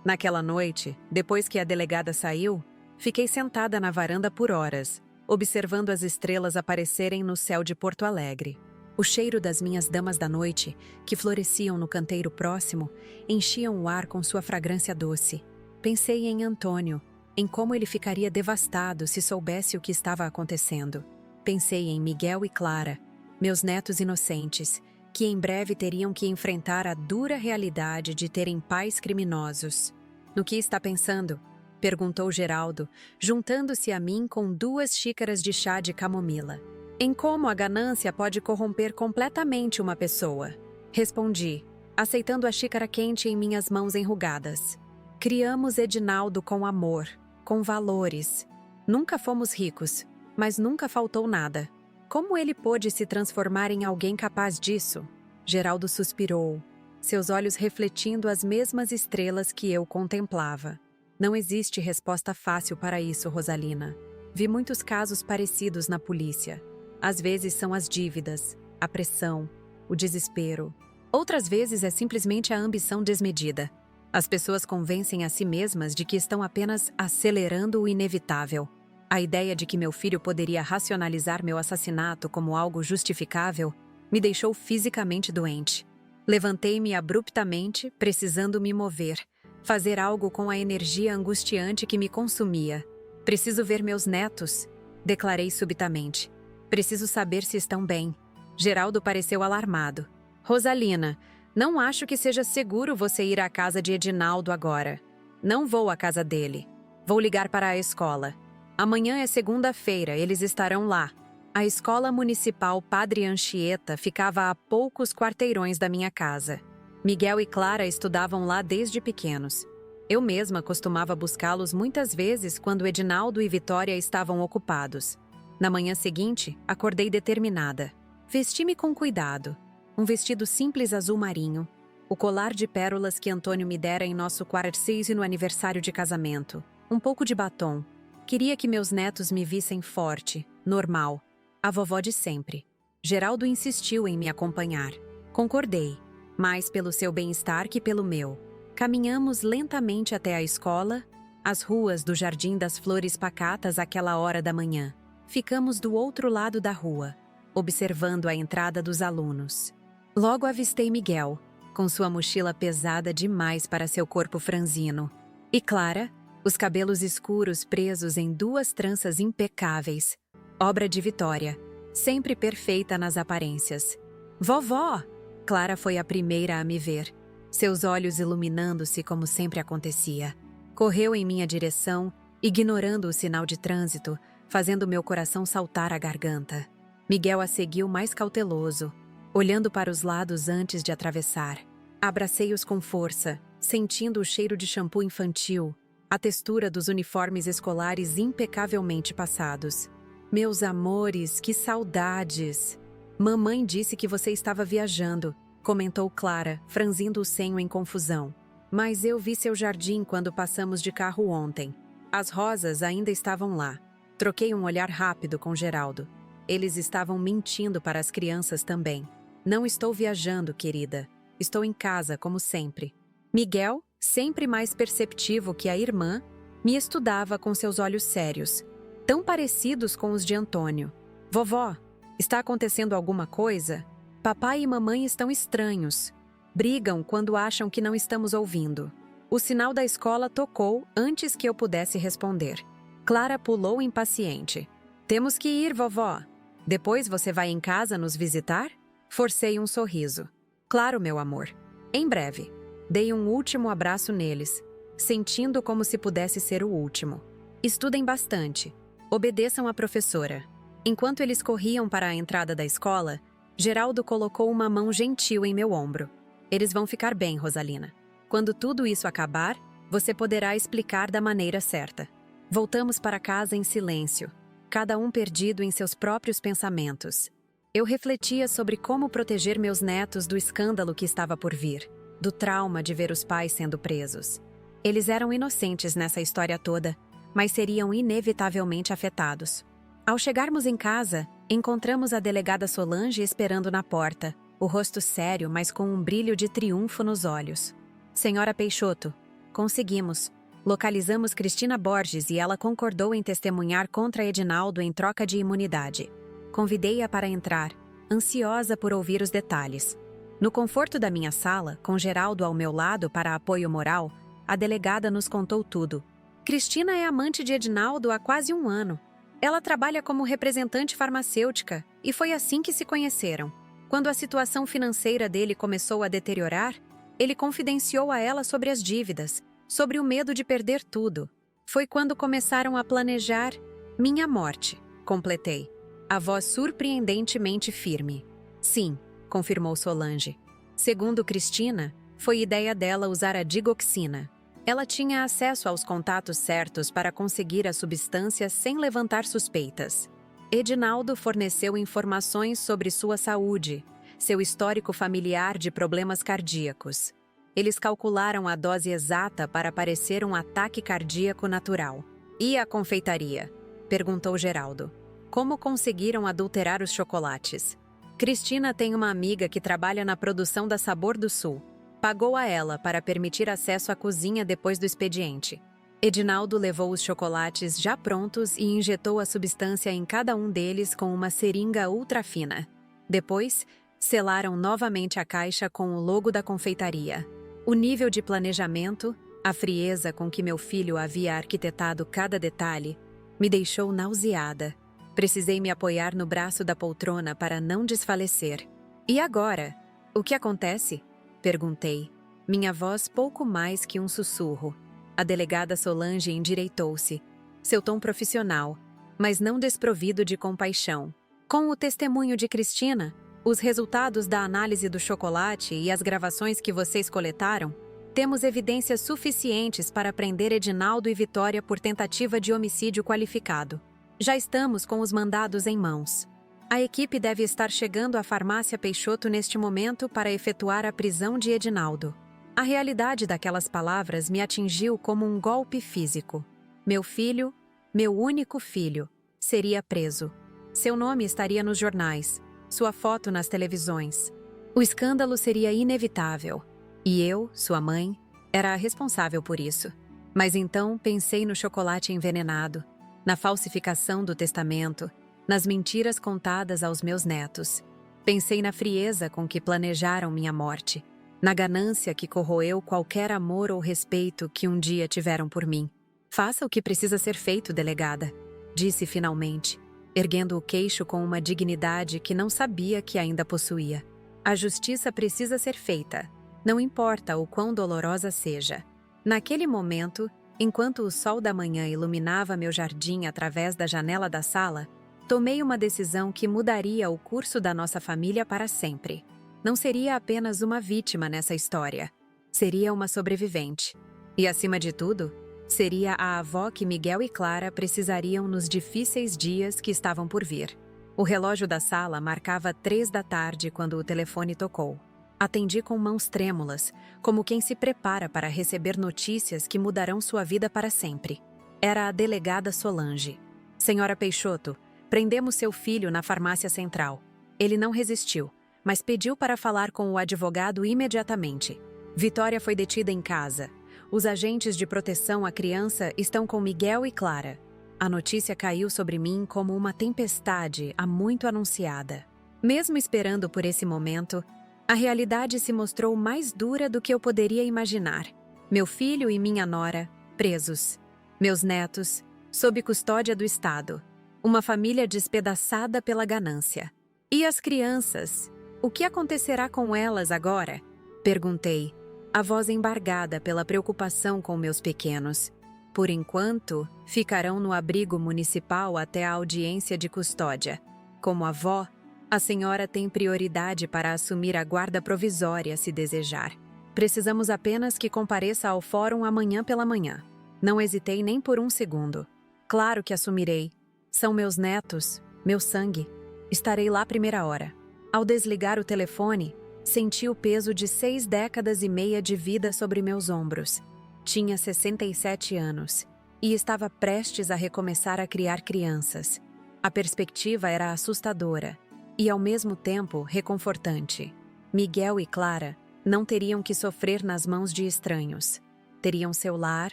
Naquela noite, depois que a delegada saiu, fiquei sentada na varanda por horas, observando as estrelas aparecerem no céu de Porto Alegre. O cheiro das minhas damas da noite, que floresciam no canteiro próximo, enchiam o ar com sua fragrância doce. Pensei em Antônio, em como ele ficaria devastado se soubesse o que estava acontecendo. Pensei em Miguel e Clara, meus netos inocentes, que em breve teriam que enfrentar a dura realidade de terem pais criminosos. No que está pensando? Perguntou Geraldo, juntando-se a mim com 2 xícaras de chá de camomila. Em como a ganância pode corromper completamente uma pessoa. Respondi, aceitando a xícara quente em minhas mãos enrugadas. Criamos Edinaldo com amor, com valores. Nunca fomos ricos, mas nunca faltou nada. Como ele pôde se transformar em alguém capaz disso? Geraldo suspirou, seus olhos refletindo as mesmas estrelas que eu contemplava. Não existe resposta fácil para isso, Rosalina. Vi muitos casos parecidos na polícia. Às vezes são as dívidas, a pressão, o desespero. Outras vezes é simplesmente a ambição desmedida. As pessoas convencem a si mesmas de que estão apenas acelerando o inevitável. A ideia de que meu filho poderia racionalizar meu assassinato como algo justificável me deixou fisicamente doente. Levantei-me abruptamente, precisando me mover, fazer algo com a energia angustiante que me consumia. Preciso ver meus netos, declarei subitamente. Preciso saber se estão bem. Geraldo pareceu alarmado. Rosalina, não acho que seja seguro você ir à casa de Edinaldo agora. Não vou à casa dele. Vou ligar para a escola. Amanhã é segunda-feira, eles estarão lá. A escola municipal Padre Anchieta ficava a poucos quarteirões da minha casa. Miguel e Clara estudavam lá desde pequenos. Eu mesma costumava buscá-los muitas vezes quando Edinaldo e Vitória estavam ocupados. Na manhã seguinte, acordei determinada. Vesti-me com cuidado. Um vestido simples azul marinho, o colar de pérolas que Antônio me dera em nosso quarto no aniversário de casamento, um pouco de batom. Queria que meus netos me vissem forte, normal, a vovó de sempre. Geraldo insistiu em me acompanhar. Concordei, mais pelo seu bem-estar que pelo meu. Caminhamos lentamente até a escola, as ruas do Jardim das Flores pacatas àquela hora da manhã. Ficamos do outro lado da rua, observando a entrada dos alunos. Logo avistei Miguel, com sua mochila pesada demais para seu corpo franzino. E Clara, os cabelos escuros presos em 2 tranças impecáveis. Obra de Vitória, sempre perfeita nas aparências. Vovó! Clara foi a primeira a me ver, seus olhos iluminando-se como sempre acontecia. Correu em minha direção, ignorando o sinal de trânsito, fazendo meu coração saltar a garganta. Miguel a seguiu mais cauteloso, olhando para os lados antes de atravessar. Abracei-os com força, sentindo o cheiro de shampoo infantil, a textura dos uniformes escolares impecavelmente passados. Meus amores, que saudades! Mamãe disse que você estava viajando, comentou Clara, franzindo o senho em confusão. Mas eu vi seu jardim quando passamos de carro ontem. As rosas ainda estavam lá. Troquei um olhar rápido com Geraldo. Eles estavam mentindo para as crianças também. Não estou viajando, querida. Estou em casa, como sempre. Miguel, sempre mais perceptivo que a irmã, me estudava com seus olhos sérios, tão parecidos com os de Antônio. Vovó, está acontecendo alguma coisa? Papai e mamãe estão estranhos. Brigam quando acham que não estamos ouvindo. O sinal da escola tocou antes que eu pudesse responder. Clara pulou impaciente. Temos que ir, vovó. Depois você vai em casa nos visitar? Forcei um sorriso. Claro, meu amor. Em breve. Dei um último abraço neles, sentindo como se pudesse ser o último. Estudem bastante. Obedeçam a professora. Enquanto eles corriam para a entrada da escola, Geraldo colocou uma mão gentil em meu ombro. Eles vão ficar bem, Rosalina. Quando tudo isso acabar, você poderá explicar da maneira certa. Voltamos para casa em silêncio, cada um perdido em seus próprios pensamentos. Eu refletia sobre como proteger meus netos do escândalo que estava por vir, do trauma de ver os pais sendo presos. Eles eram inocentes nessa história toda, mas seriam inevitavelmente afetados. Ao chegarmos em casa, Encontramos a delegada Solange esperando na porta, o rosto sério, mas com um brilho de triunfo nos olhos. Senhora Peixoto, conseguimos. Localizamos Cristina Borges e ela concordou em testemunhar contra Edinaldo em troca de imunidade. Convidei-a para entrar, ansiosa por ouvir os detalhes. No conforto da minha sala, com Geraldo ao meu lado para apoio moral, a delegada nos contou tudo. Cristina é amante de Edinaldo há quase 1 ano. Ela trabalha como representante farmacêutica e foi assim que se conheceram. Quando a situação financeira dele começou a deteriorar, ele confidenciou a ela sobre as dívidas, sobre o medo de perder tudo. Foi quando começaram a planejar minha morte, completei. A voz surpreendentemente firme. Sim, confirmou Solange. Segundo Cristina, foi ideia dela usar a digoxina. Ela tinha acesso aos contatos certos para conseguir a substância sem levantar suspeitas. Edinaldo forneceu informações sobre sua saúde, seu histórico familiar de problemas cardíacos. Eles calcularam a dose exata para parecer um ataque cardíaco natural. E a confeitaria? Perguntou Geraldo. Como conseguiram adulterar os chocolates? Cristina tem uma amiga que trabalha na produção da Sabor do Sul. Pagou a ela para permitir acesso à cozinha depois do expediente. Edinaldo levou os chocolates já prontos e injetou a substância em cada um deles com uma seringa ultra fina. Depois, selaram novamente a caixa com o logo da confeitaria. O nível de planejamento, a frieza com que meu filho havia arquitetado cada detalhe, me deixou nauseada. Precisei me apoiar no braço da poltrona para não desfalecer. E agora? O que acontece? Perguntei. Minha voz pouco mais que um sussurro. A delegada Solange endireitou-se. Seu tom profissional, mas não desprovido de compaixão. Com o testemunho de Cristina, os resultados da análise do chocolate e as gravações que vocês coletaram, temos evidências suficientes para prender Edinaldo e Vitória por tentativa de homicídio qualificado. Já estamos com os mandados em mãos. A equipe deve estar chegando à farmácia Peixoto neste momento para efetuar a prisão de Edinaldo. A realidade daquelas palavras me atingiu como um golpe físico. Meu filho, meu único filho, seria preso. Seu nome estaria nos jornais, sua foto nas televisões. O escândalo seria inevitável. E eu, sua mãe, era a responsável por isso. Mas então pensei no chocolate envenenado, na falsificação do testamento, nas mentiras contadas aos meus netos. Pensei na frieza com que planejaram minha morte, na ganância que corroeu qualquer amor ou respeito que um dia tiveram por mim. Faça o que precisa ser feito, delegada, disse finalmente, erguendo o queixo com uma dignidade que não sabia que ainda possuía. A justiça precisa ser feita, não importa o quão dolorosa seja. Naquele momento, enquanto o sol da manhã iluminava meu jardim através da janela da sala, tomei uma decisão que mudaria o curso da nossa família para sempre. Não seria apenas uma vítima nessa história. Seria uma sobrevivente. E, acima de tudo, seria a avó que Miguel e Clara precisariam nos difíceis dias que estavam por vir. O relógio da sala marcava 3 da tarde quando o telefone tocou. Atendi com mãos trêmulas, como quem se prepara para receber notícias que mudarão sua vida para sempre. Era a delegada Solange. Senhora Peixoto, prendemos seu filho na farmácia central. Ele não resistiu, mas pediu para falar com o advogado imediatamente. Vitória foi detida em casa. Os agentes de proteção à criança estão com Miguel e Clara. A notícia caiu sobre mim como uma tempestade há muito anunciada. Mesmo esperando por esse momento, a realidade se mostrou mais dura do que eu poderia imaginar. Meu filho e minha nora, presos. Meus netos, sob custódia do Estado. Uma família despedaçada pela ganância. E as crianças? O que acontecerá com elas agora? Perguntei, a voz embargada pela preocupação com meus pequenos. Por enquanto, ficarão no abrigo municipal até a audiência de custódia. Como avó, a senhora tem prioridade para assumir a guarda provisória se desejar. Precisamos apenas que compareça ao fórum amanhã pela manhã. Não hesitei nem por um segundo. Claro que assumirei. São meus netos, meu sangue. Estarei lá à primeira hora. Ao desligar o telefone, senti o peso de 6 décadas e meia de vida sobre meus ombros. Tinha 67 anos e estava prestes a recomeçar a criar crianças. A perspectiva era assustadora e, ao mesmo tempo, reconfortante. Miguel e Clara não teriam que sofrer nas mãos de estranhos. Teriam seu lar,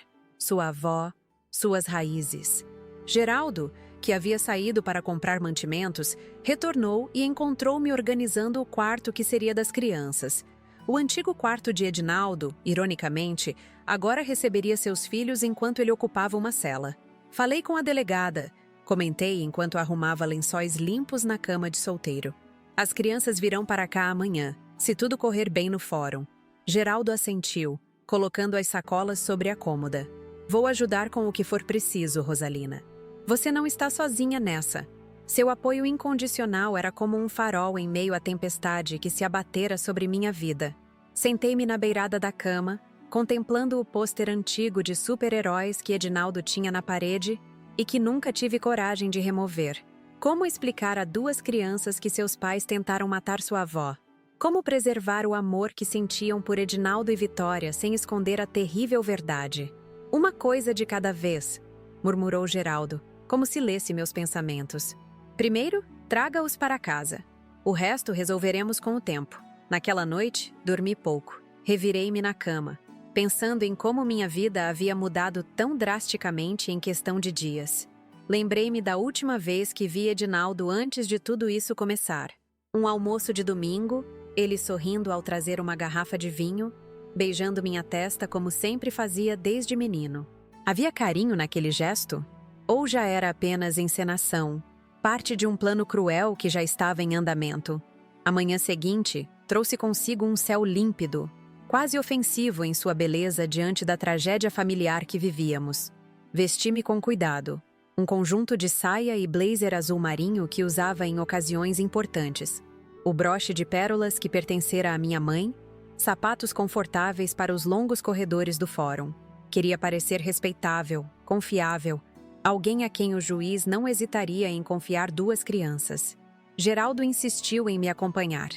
sua avó, suas raízes. Geraldo, que havia saído para comprar mantimentos, retornou e encontrou-me organizando o quarto que seria das crianças. O antigo quarto de Edinaldo, ironicamente, agora receberia seus filhos enquanto ele ocupava uma cela. Falei com a delegada, comentei enquanto arrumava lençóis limpos na cama de solteiro. As crianças virão para cá amanhã, se tudo correr bem no fórum. Geraldo assentiu, colocando as sacolas sobre a cômoda. Vou ajudar com o que for preciso, Rosalina. Você não está sozinha nessa. Seu apoio incondicional era como um farol em meio à tempestade que se abatera sobre minha vida. Sentei-me na beirada da cama, contemplando o pôster antigo de super-heróis que Edinaldo tinha na parede e que nunca tive coragem de remover. Como explicar a duas crianças que seus pais tentaram matar sua avó? Como preservar o amor que sentiam por Edinaldo e Vitória sem esconder a terrível verdade? Uma coisa de cada vez, murmurou Geraldo, como se lesse meus pensamentos. Primeiro, traga-os para casa. O resto resolveremos com o tempo. Naquela noite, dormi pouco. Revirei-me na cama, pensando em como minha vida havia mudado tão drasticamente em questão de dias. Lembrei-me da última vez que vi Edinaldo antes de tudo isso começar. Um almoço de domingo, ele sorrindo ao trazer uma garrafa de vinho, beijando minha testa como sempre fazia desde menino. Havia carinho naquele gesto? Ou já era apenas encenação, parte de um plano cruel que já estava em andamento? A manhã seguinte trouxe consigo um céu límpido, quase ofensivo em sua beleza diante da tragédia familiar que vivíamos. Vesti-me com cuidado, um conjunto de saia e blazer azul marinho que usava em ocasiões importantes, o broche de pérolas que pertencera à minha mãe, sapatos confortáveis para os longos corredores do fórum. Queria parecer respeitável, confiável, alguém a quem o juiz não hesitaria em confiar duas crianças. Geraldo insistiu em me acompanhar.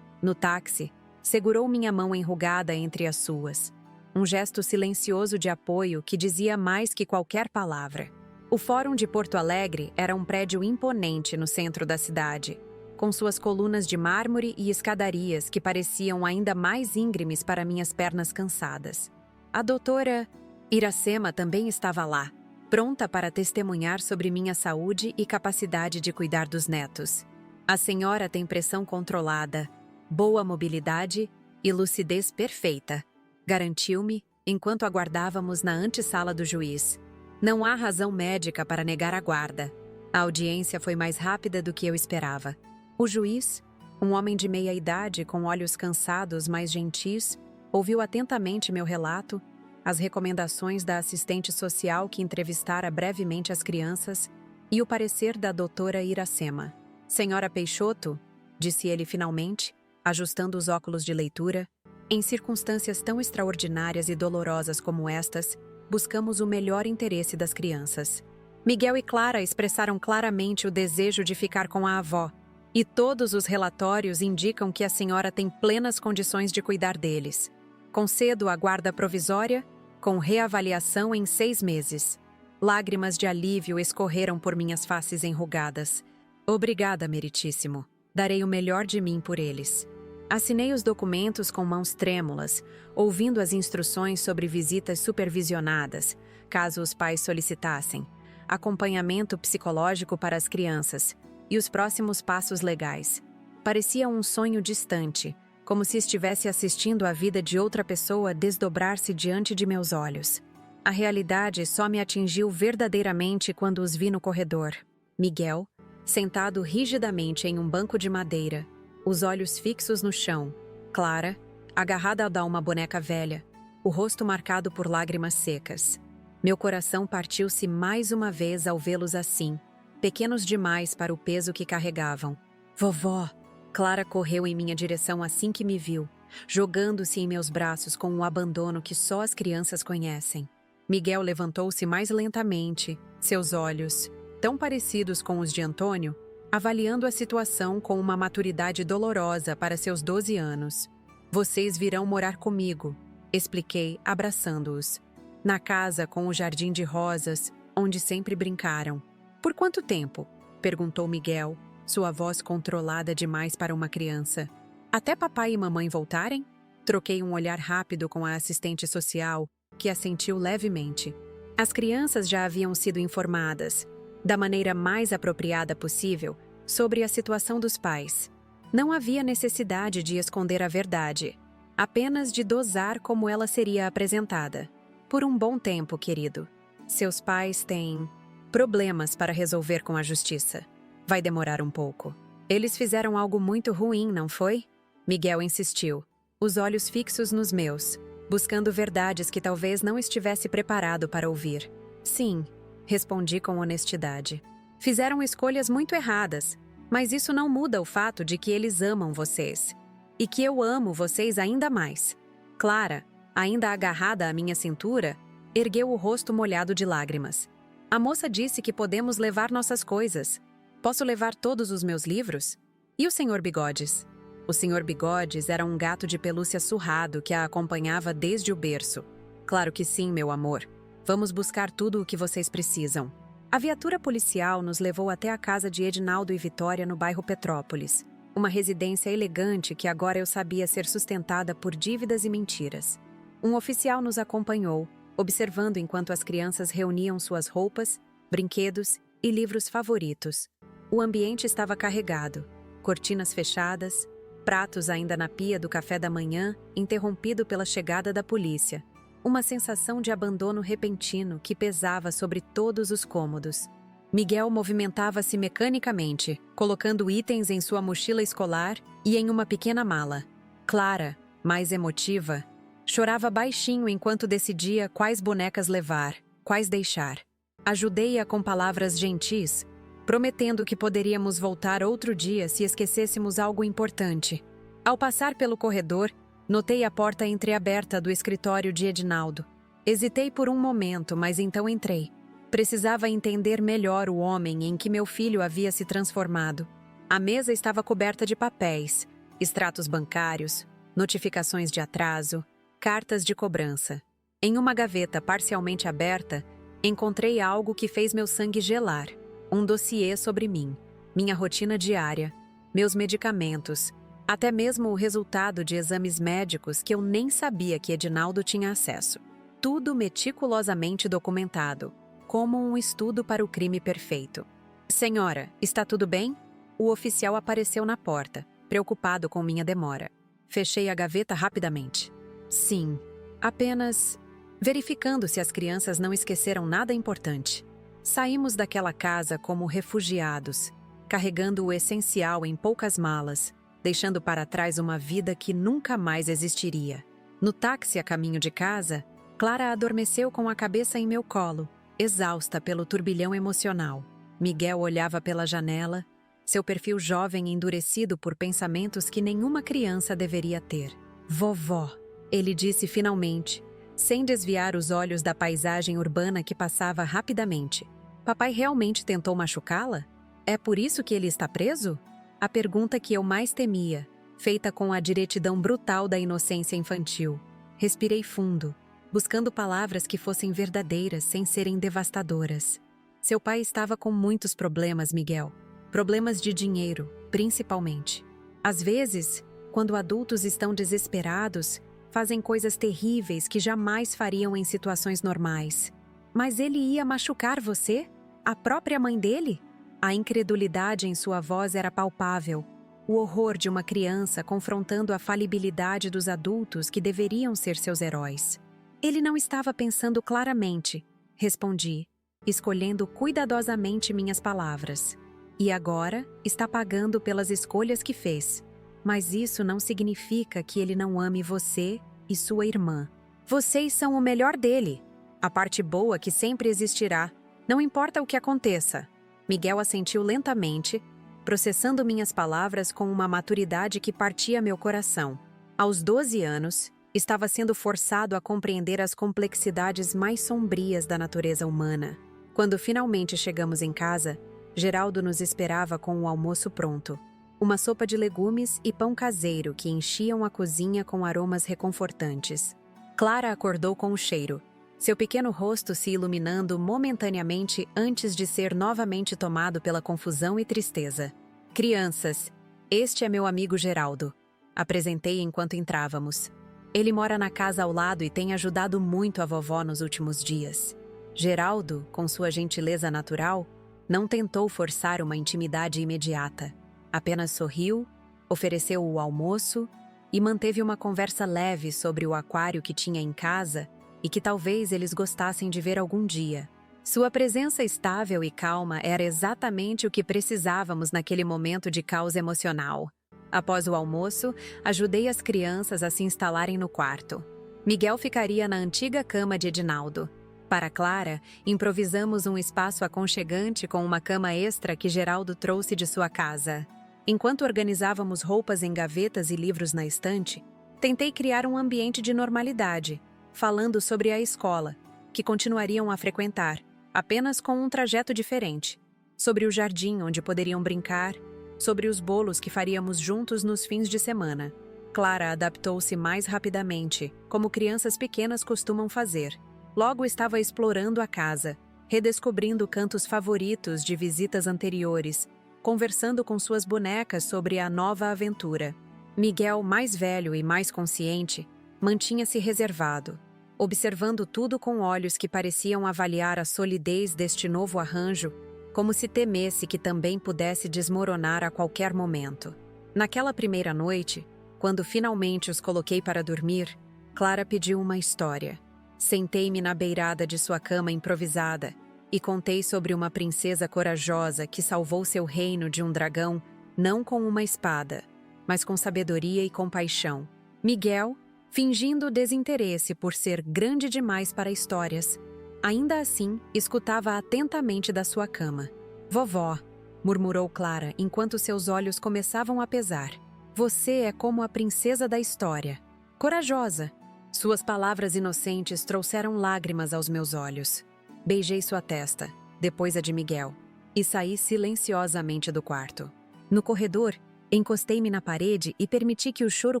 No táxi, segurou minha mão enrugada entre as suas. Um gesto silencioso de apoio que dizia mais que qualquer palavra. O Fórum de Porto Alegre era um prédio imponente no centro da cidade, com suas colunas de mármore e escadarias que pareciam ainda mais íngremes para minhas pernas cansadas. A doutora Iracema também estava lá, pronta para testemunhar sobre minha saúde e capacidade de cuidar dos netos. A senhora tem pressão controlada, boa mobilidade e lucidez perfeita, garantiu-me enquanto aguardávamos na antessala do juiz. Não há razão médica para negar a guarda. A audiência foi mais rápida do que eu esperava. O juiz, um homem de meia idade com olhos cansados, mas gentis, ouviu atentamente meu relato, as recomendações da assistente social que entrevistara brevemente as crianças e o parecer da doutora Iracema. Senhora Peixoto, disse ele finalmente, ajustando os óculos de leitura, em circunstâncias tão extraordinárias e dolorosas como estas, buscamos o melhor interesse das crianças. Miguel e Clara expressaram claramente o desejo de ficar com a avó, e todos os relatórios indicam que a senhora tem plenas condições de cuidar deles. Concedo a guarda provisória, com reavaliação em 6 meses. Lágrimas de alívio escorreram por minhas faces enrugadas. Obrigada, meritíssimo. Darei o melhor de mim por eles. Assinei os documentos com mãos trêmulas, ouvindo as instruções sobre visitas supervisionadas, caso os pais solicitassem, acompanhamento psicológico para as crianças e os próximos passos legais. Parecia um sonho distante, como se estivesse assistindo a vida de outra pessoa desdobrar-se diante de meus olhos. A realidade só me atingiu verdadeiramente quando os vi no corredor. Miguel, sentado rigidamente em um banco de madeira, os olhos fixos no chão. Clara, agarrada a uma boneca velha, o rosto marcado por lágrimas secas. Meu coração partiu-se mais uma vez ao vê-los assim, pequenos demais para o peso que carregavam. Vovó! Clara correu em minha direção assim que me viu, jogando-se em meus braços com um abandono que só as crianças conhecem. Miguel levantou-se mais lentamente, seus olhos, tão parecidos com os de Antônio, avaliando a situação com uma maturidade dolorosa para seus 12 anos. Vocês virão morar comigo, expliquei, abraçando-os. Na casa com o jardim de rosas, onde sempre brincaram. Por quanto tempo? Perguntou Miguel, sua voz controlada demais para uma criança. Até papai e mamãe voltarem? Troquei um olhar rápido com a assistente social, que assentiu levemente. As crianças já haviam sido informadas, da maneira mais apropriada possível, sobre a situação dos pais. Não havia necessidade de esconder a verdade, apenas de dosar como ela seria apresentada. Por um bom tempo, querido. Seus pais têm problemas para resolver com a justiça. Vai demorar um pouco. Eles fizeram algo muito ruim, não foi? Miguel insistiu, os olhos fixos nos meus, buscando verdades que talvez não estivesse preparado para ouvir. Sim, respondi com honestidade. Fizeram escolhas muito erradas, mas isso não muda o fato de que eles amam vocês. E que eu amo vocês ainda mais. Clara, ainda agarrada à minha cintura, ergueu o rosto molhado de lágrimas. A moça disse que podemos levar nossas coisas. Posso levar todos os meus livros? E o Sr. Bigodes? O Sr. Bigodes era um gato de pelúcia surrado que a acompanhava desde o berço. Claro que sim, meu amor. Vamos buscar tudo o que vocês precisam. A viatura policial nos levou até a casa de Edinaldo e Vitória no bairro Petrópolis. Uma residência elegante que agora eu sabia ser sustentada por dívidas e mentiras. Um oficial nos acompanhou, observando enquanto as crianças reuniam suas roupas, brinquedos e livros favoritos. O ambiente estava carregado, cortinas fechadas, pratos ainda na pia do café da manhã, interrompido pela chegada da polícia. Uma sensação de abandono repentino que pesava sobre todos os cômodos. Miguel movimentava-se mecanicamente, colocando itens em sua mochila escolar e em uma pequena mala. Clara, mais emotiva, chorava baixinho enquanto decidia quais bonecas levar, quais deixar. Ajudei-a com palavras gentis, prometendo que poderíamos voltar outro dia se esquecêssemos algo importante. Ao passar pelo corredor, notei a porta entreaberta do escritório de Edinaldo. Hesitei por um momento, mas então entrei. Precisava entender melhor o homem em que meu filho havia se transformado. A mesa estava coberta de papéis, extratos bancários, notificações de atraso, cartas de cobrança. Em uma gaveta parcialmente aberta, encontrei algo que fez meu sangue gelar. Um dossiê sobre mim, minha rotina diária, meus medicamentos, até mesmo o resultado de exames médicos que eu nem sabia que Edinaldo tinha acesso. Tudo meticulosamente documentado, como um estudo para o crime perfeito. Senhora, está tudo bem? O oficial apareceu na porta, preocupado com minha demora. Fechei a gaveta rapidamente. Sim, apenas verificando se as crianças não esqueceram nada importante. Saímos daquela casa como refugiados, carregando o essencial em poucas malas, deixando para trás uma vida que nunca mais existiria. No táxi a caminho de casa, Clara adormeceu com a cabeça em meu colo, exausta pelo turbilhão emocional. Miguel olhava pela janela, seu perfil jovem endurecido por pensamentos que nenhuma criança deveria ter. Vovó, ele disse finalmente, sem desviar os olhos da paisagem urbana que passava rapidamente. Papai realmente tentou machucá-la? É por isso que ele está preso? A pergunta que eu mais temia, feita com a diretidão brutal da inocência infantil. Respirei fundo, buscando palavras que fossem verdadeiras sem serem devastadoras. Seu pai estava com muitos problemas, Miguel. Problemas de dinheiro, principalmente. Às vezes, quando adultos estão desesperados, fazem coisas terríveis que jamais fariam em situações normais. Mas ele ia machucar você? A própria mãe dele? A incredulidade em sua voz era palpável. O horror de uma criança confrontando a falibilidade dos adultos que deveriam ser seus heróis. Ele não estava pensando claramente, respondi, escolhendo cuidadosamente minhas palavras. E agora está pagando pelas escolhas que fez. Mas isso não significa que ele não ame você e sua irmã. Vocês são o melhor dele. A parte boa que sempre existirá. Não importa o que aconteça. Miguel assentiu lentamente, processando minhas palavras com uma maturidade que partia meu coração. Aos 12 anos, estava sendo forçado a compreender as complexidades mais sombrias da natureza humana. Quando finalmente chegamos em casa, Geraldo nos esperava com o almoço pronto. Uma sopa de legumes e pão caseiro que enchiam a cozinha com aromas reconfortantes. Clara acordou com o cheiro. seu pequeno rosto se iluminando momentaneamente antes de ser novamente tomado pela confusão e tristeza. Crianças, este é meu amigo Geraldo. Apresentei enquanto entrávamos. Ele mora na casa ao lado e tem ajudado muito a vovó nos últimos dias. Geraldo, com sua gentileza natural, não tentou forçar uma intimidade imediata. Apenas sorriu, ofereceu o almoço e manteve uma conversa leve sobre o aquário que tinha em casa e que talvez eles gostassem de ver algum dia. Sua presença estável e calma era exatamente o que precisávamos naquele momento de caos emocional. Após o almoço, ajudei as crianças a se instalarem no quarto. Miguel ficaria na antiga cama de Edinaldo. Para Clara, improvisamos um espaço aconchegante com uma cama extra que Geraldo trouxe de sua casa. Enquanto organizávamos roupas em gavetas e livros na estante, tentei criar um ambiente de normalidade, falando sobre a escola, que continuariam a frequentar, apenas com um trajeto diferente, sobre o jardim onde poderiam brincar, sobre os bolos que faríamos juntos nos fins de semana. Clara adaptou-se mais rapidamente, como crianças pequenas costumam fazer. Logo estava explorando a casa, redescobrindo cantos favoritos de visitas anteriores, conversando com suas bonecas sobre a nova aventura. Miguel, mais velho e mais consciente, mantinha-se reservado, observando tudo com olhos que pareciam avaliar a solidez deste novo arranjo, como se temesse que também pudesse desmoronar a qualquer momento. Naquela primeira noite, quando finalmente os coloquei para dormir, Clara pediu uma história. Sentei-me na beirada de sua cama improvisada e contei sobre uma princesa corajosa que salvou seu reino de um dragão, não com uma espada, mas com sabedoria e compaixão. Miguel, fingindo desinteresse por ser grande demais para histórias, ainda assim escutava atentamente da sua cama. Vovó, murmurou Clara enquanto seus olhos começavam a pesar. Você é como a princesa da história. Corajosa. Suas palavras inocentes trouxeram lágrimas aos meus olhos. Beijei sua testa, depois a de Miguel, e saí silenciosamente do quarto. No corredor, encostei-me na parede e permiti que o choro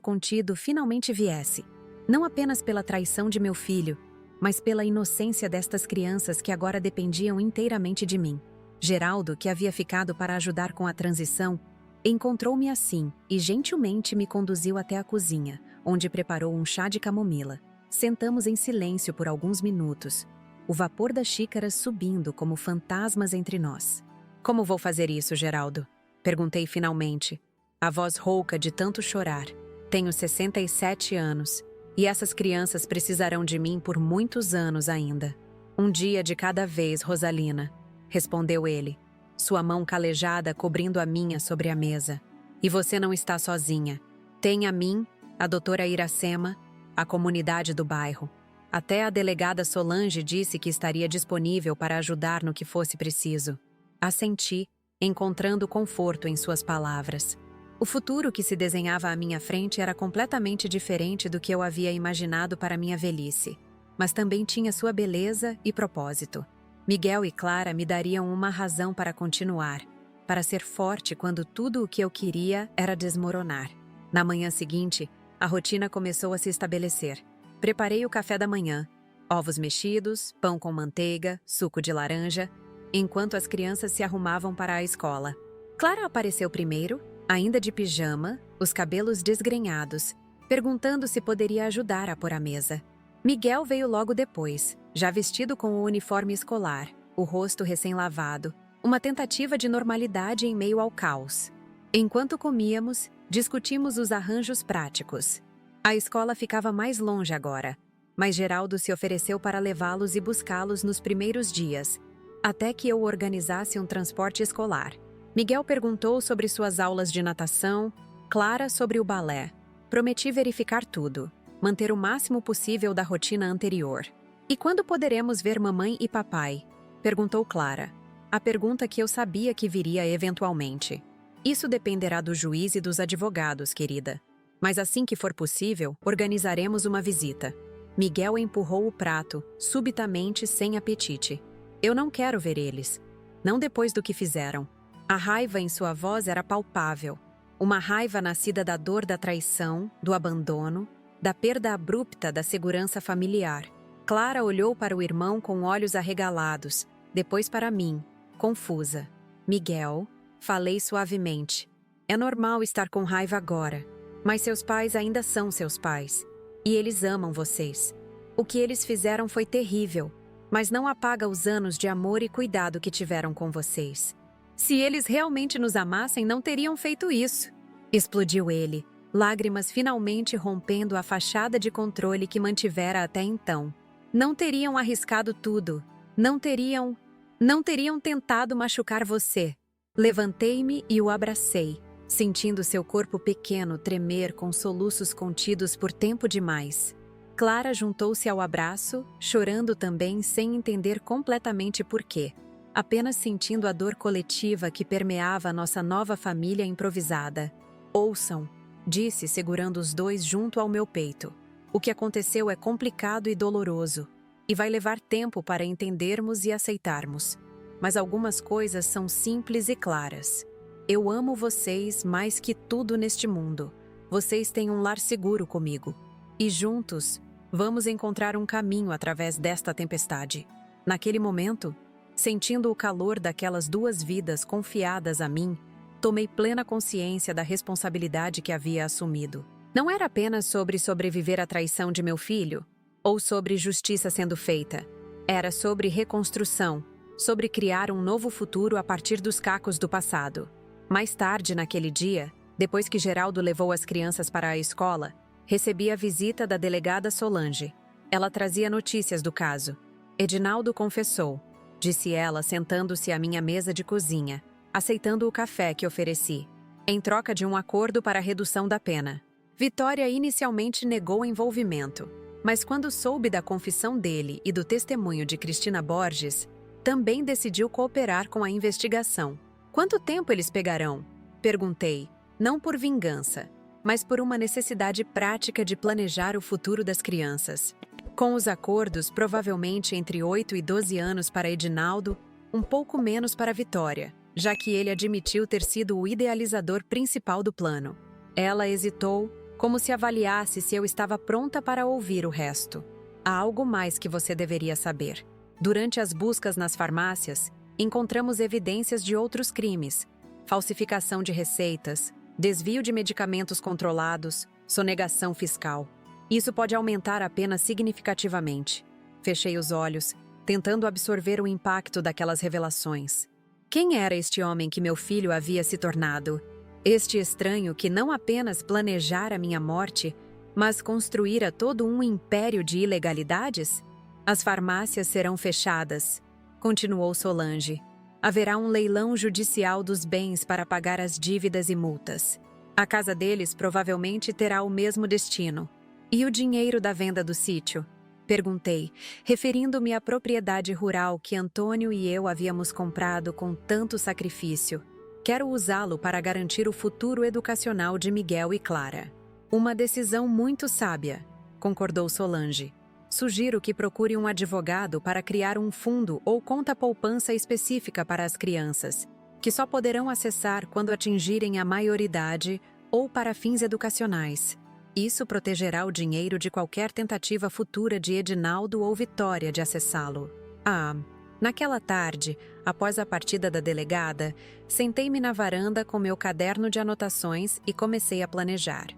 contido finalmente viesse. Não apenas pela traição de meu filho, mas pela inocência destas crianças que agora dependiam inteiramente de mim. Geraldo, que havia ficado para ajudar com a transição, encontrou-me assim e gentilmente me conduziu até a cozinha, onde preparou um chá de camomila. Sentamos em silêncio por alguns minutos, o vapor das xícaras subindo como fantasmas entre nós. Como vou fazer isso, Geraldo? Perguntei finalmente, a voz rouca de tanto chorar. Tenho 67 anos, e essas crianças precisarão de mim por muitos anos ainda. Um dia de cada vez, Rosalina, respondeu ele, sua mão calejada cobrindo a minha sobre a mesa. E você não está sozinha. Tem a mim, a doutora Iracema, a comunidade do bairro. Até a delegada Solange disse que estaria disponível para ajudar no que fosse preciso. Assenti, encontrando conforto em suas palavras. O futuro que se desenhava à minha frente era completamente diferente do que eu havia imaginado para minha velhice, mas também tinha sua beleza e propósito. Miguel e Clara me dariam uma razão para continuar, para ser forte quando tudo o que eu queria era desmoronar. Na manhã seguinte, a rotina começou a se estabelecer. Preparei o café da manhã, ovos mexidos, pão com manteiga, suco de laranja, enquanto as crianças se arrumavam para a escola. Clara apareceu primeiro, ainda de pijama, os cabelos desgrenhados, perguntando se poderia ajudar a pôr a mesa. Miguel veio logo depois, já vestido com o uniforme escolar, o rosto recém-lavado, uma tentativa de normalidade em meio ao caos. Enquanto comíamos, discutimos os arranjos práticos. A escola ficava mais longe agora, mas Geraldo se ofereceu para levá-los e buscá-los nos primeiros dias, até que eu organizasse um transporte escolar. Miguel perguntou sobre suas aulas de natação, Clara sobre o balé. Prometi verificar tudo, manter o máximo possível da rotina anterior. E quando poderemos ver mamãe e papai? Perguntou Clara. A pergunta que eu sabia que viria eventualmente. Isso dependerá do juiz e dos advogados, querida. Mas assim que for possível, organizaremos uma visita. Miguel empurrou o prato, subitamente sem apetite. Eu não quero ver eles. Não depois do que fizeram. A raiva em sua voz era palpável. Uma raiva nascida da dor da traição, do abandono, da perda abrupta da segurança familiar. Clara olhou para o irmão com olhos arregalados, depois para mim, confusa. Miguel, falei suavemente. É normal estar com raiva agora, mas seus pais ainda são seus pais. E eles amam vocês. O que eles fizeram foi terrível, mas não apaga os anos de amor e cuidado que tiveram com vocês. Se eles realmente nos amassem, não teriam feito isso. Explodiu ele, lágrimas finalmente rompendo a fachada de controle que mantivera até então. Não teriam arriscado tudo. Não teriam tentado machucar você. Levantei-me e o abracei, sentindo seu corpo pequeno tremer com soluços contidos por tempo demais. Clara juntou-se ao abraço, chorando também sem entender completamente por quê, apenas sentindo a dor coletiva que permeava a nossa nova família improvisada. Ouçam, disse segurando os dois junto ao meu peito. O que aconteceu é complicado e doloroso, e vai levar tempo para entendermos e aceitarmos. Mas algumas coisas são simples e claras. Eu amo vocês mais que tudo neste mundo. Vocês têm um lar seguro comigo. E juntos, vamos encontrar um caminho através desta tempestade. Naquele momento, sentindo o calor daquelas duas vidas confiadas a mim, tomei plena consciência da responsabilidade que havia assumido. Não era apenas sobre sobreviver à traição de meu filho, ou sobre justiça sendo feita. Era sobre reconstrução, sobre criar um novo futuro a partir dos cacos do passado. Mais tarde naquele dia, depois que Geraldo levou as crianças para a escola, recebi a visita da delegada Solange. Ela trazia notícias do caso. Edinaldo confessou, disse ela sentando-se à minha mesa de cozinha, aceitando o café que ofereci, em troca de um acordo para a redução da pena. Vitória inicialmente negou o envolvimento, mas quando soube da confissão dele e do testemunho de Cristina Borges, também decidiu cooperar com a investigação. Quanto tempo eles pegarão? Perguntei, não por vingança, mas por uma necessidade prática de planejar o futuro das crianças. Com os acordos, provavelmente entre 8 e 12 anos para Edinaldo, um pouco menos para Vitória, já que ele admitiu ter sido o idealizador principal do plano. Ela hesitou, como se avaliasse se eu estava pronta para ouvir o resto. Há algo mais que você deveria saber. Durante as buscas nas farmácias, encontramos evidências de outros crimes: falsificação de receitas, desvio de medicamentos controlados, sonegação fiscal. Isso pode aumentar a pena significativamente. Fechei os olhos, tentando absorver o impacto daquelas revelações. Quem era este homem que meu filho havia se tornado? Este estranho que não apenas planejara minha morte, mas construíra todo um império de ilegalidades? As farmácias serão fechadas, continuou Solange. Haverá um leilão judicial dos bens para pagar as dívidas e multas. A casa deles provavelmente terá o mesmo destino. E o dinheiro da venda do sítio? Perguntei, referindo-me à propriedade rural que Antônio e eu havíamos comprado com tanto sacrifício. Quero usá-lo para garantir o futuro educacional de Miguel e Clara. Uma decisão muito sábia, concordou Solange. Sugiro que procure um advogado para criar um fundo ou conta-poupança específica para as crianças, que só poderão acessar quando atingirem a maioridade ou para fins educacionais. Isso protegerá o dinheiro de qualquer tentativa futura de Edinaldo ou Vitória de acessá-lo. Naquela tarde, após a partida da delegada, sentei-me na varanda com meu caderno de anotações e comecei a planejar.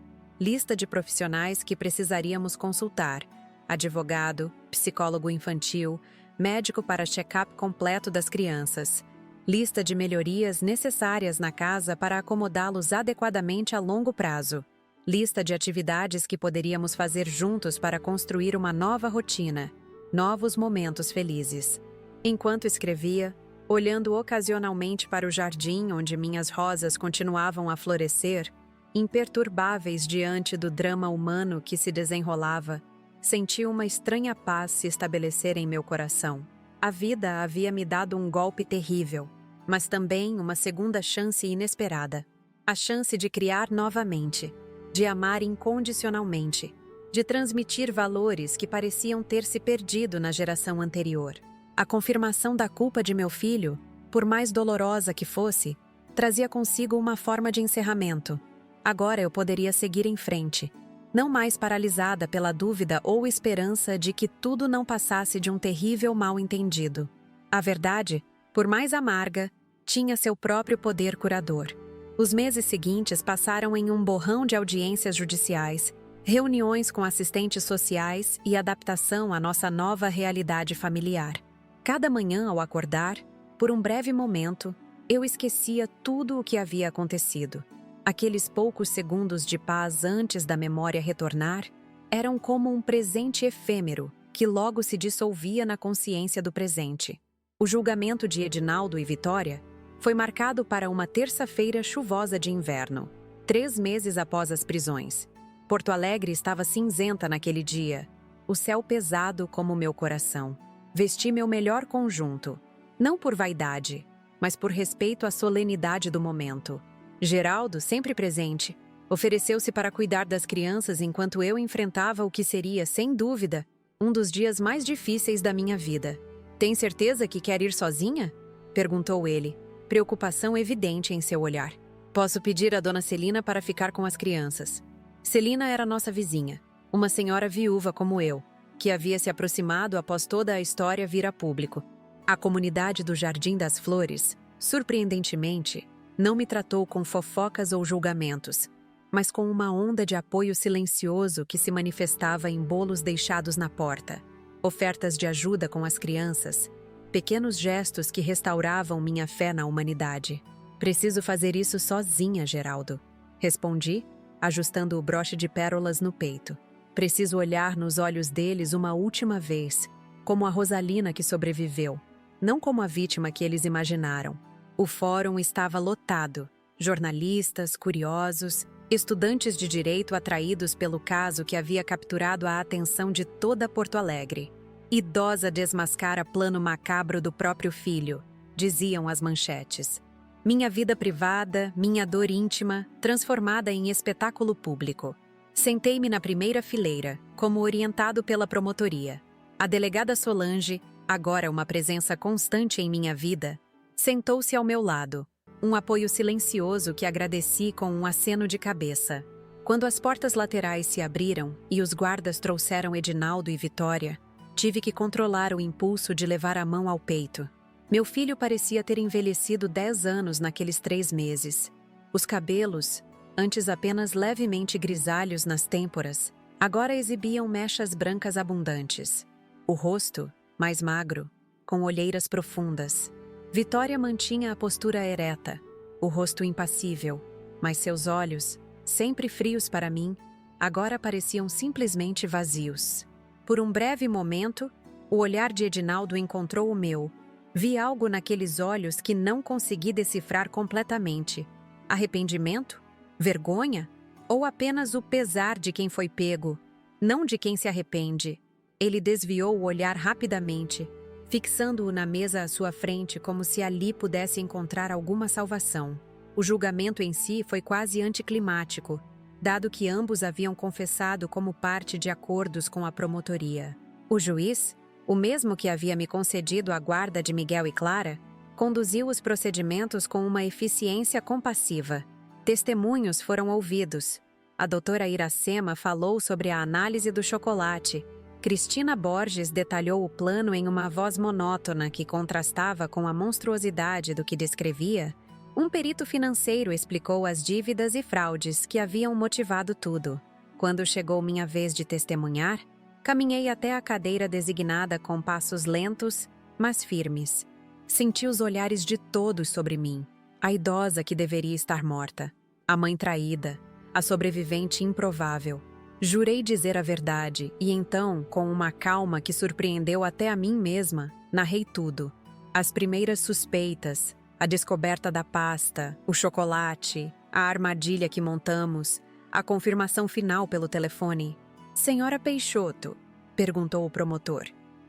Lista de profissionais que precisaríamos consultar: advogado, psicólogo infantil, médico para check-up completo das crianças. Lista de melhorias necessárias na casa para acomodá-los adequadamente a longo prazo. Lista de atividades que poderíamos fazer juntos para construir uma nova rotina, novos momentos felizes. Enquanto escrevia, olhando ocasionalmente para o jardim onde minhas rosas continuavam a florescer, imperturbáveis diante do drama humano que se desenrolava, senti uma estranha paz se estabelecer em meu coração. A vida havia me dado um golpe terrível, mas também uma segunda chance inesperada. A chance de criar novamente, de amar incondicionalmente, de transmitir valores que pareciam ter se perdido na geração anterior. A confirmação da culpa de meu filho, por mais dolorosa que fosse, trazia consigo uma forma de encerramento. Agora eu poderia seguir em frente, não mais paralisada pela dúvida ou esperança de que tudo não passasse de um terrível mal-entendido. A verdade, por mais amarga, tinha seu próprio poder curador. Os meses seguintes passaram em um borrão de audiências judiciais, reuniões com assistentes sociais e adaptação à nossa nova realidade familiar. Cada manhã, ao acordar, por um breve momento, eu esquecia tudo o que havia acontecido. Aqueles poucos segundos de paz antes da memória retornar eram como um presente efêmero que logo se dissolvia na consciência do presente. O julgamento de Edinaldo e Vitória foi marcado para uma terça-feira chuvosa de inverno, 3 meses após as prisões. Porto Alegre estava cinzenta naquele dia, o céu pesado como meu coração. Vesti meu melhor conjunto, não por vaidade, mas por respeito à solenidade do momento. Geraldo, sempre presente, ofereceu-se para cuidar das crianças enquanto eu enfrentava o que seria, sem dúvida, um dos dias mais difíceis da minha vida. "Tem certeza que quer ir sozinha?" perguntou ele, preocupação evidente em seu olhar. "Posso pedir a dona Celina para ficar com as crianças." Celina era nossa vizinha, uma senhora viúva como eu, que havia se aproximado após toda a história vir a público. A comunidade do Jardim das Flores, surpreendentemente, não me tratou com fofocas ou julgamentos, mas com uma onda de apoio silencioso que se manifestava em bolos deixados na porta, ofertas de ajuda com as crianças, pequenos gestos que restauravam minha fé na humanidade. "Preciso fazer isso sozinha, Geraldo", respondi, ajustando o broche de pérolas no peito. "Preciso olhar nos olhos deles uma última vez, como a Rosalina que sobreviveu, não como a vítima que eles imaginaram." O fórum estava lotado, jornalistas, curiosos, estudantes de direito atraídos pelo caso que havia capturado a atenção de toda Porto Alegre. "Idosa desmascara plano macabro do próprio filho", diziam as manchetes. Minha vida privada, minha dor íntima, transformada em espetáculo público. Sentei-me na primeira fileira, como orientado pela promotoria. A delegada Solange, agora uma presença constante em minha vida, sentou-se ao meu lado, um apoio silencioso que agradeci com um aceno de cabeça. Quando as portas laterais se abriram e os guardas trouxeram Edinaldo e Vitória, tive que controlar o impulso de levar a mão ao peito. Meu filho parecia ter envelhecido 10 anos naqueles 3 meses. Os cabelos, antes apenas levemente grisalhos nas têmporas, agora exibiam mechas brancas abundantes. O rosto, mais magro, com olheiras profundas. Vitória mantinha a postura ereta, o rosto impassível, mas seus olhos, sempre frios para mim, agora pareciam simplesmente vazios. Por um breve momento, o olhar de Edinaldo encontrou o meu. Vi algo naqueles olhos que não consegui decifrar completamente. Arrependimento? Vergonha? Ou apenas o pesar de quem foi pego, não de quem se arrepende? Ele desviou o olhar rapidamente, fixando-o na mesa à sua frente como se ali pudesse encontrar alguma salvação. O julgamento em si foi quase anticlimático, dado que ambos haviam confessado como parte de acordos com a promotoria. O juiz, o mesmo que havia me concedido a guarda de Miguel e Clara, conduziu os procedimentos com uma eficiência compassiva. Testemunhos foram ouvidos. A doutora Iracema falou sobre a análise do chocolate. Cristina Borges detalhou o plano em uma voz monótona que contrastava com a monstruosidade do que descrevia. Um perito financeiro explicou as dívidas e fraudes que haviam motivado tudo. Quando chegou minha vez de testemunhar, caminhei até a cadeira designada com passos lentos, mas firmes. Senti os olhares de todos sobre mim. A idosa que deveria estar morta, a mãe traída, a sobrevivente improvável. Jurei dizer a verdade e então, com uma calma que surpreendeu até a mim mesma, narrei tudo. As primeiras suspeitas, a descoberta da pasta, o chocolate, a armadilha que montamos, a confirmação final pelo telefone. "Senhora Peixoto", perguntou o promotor,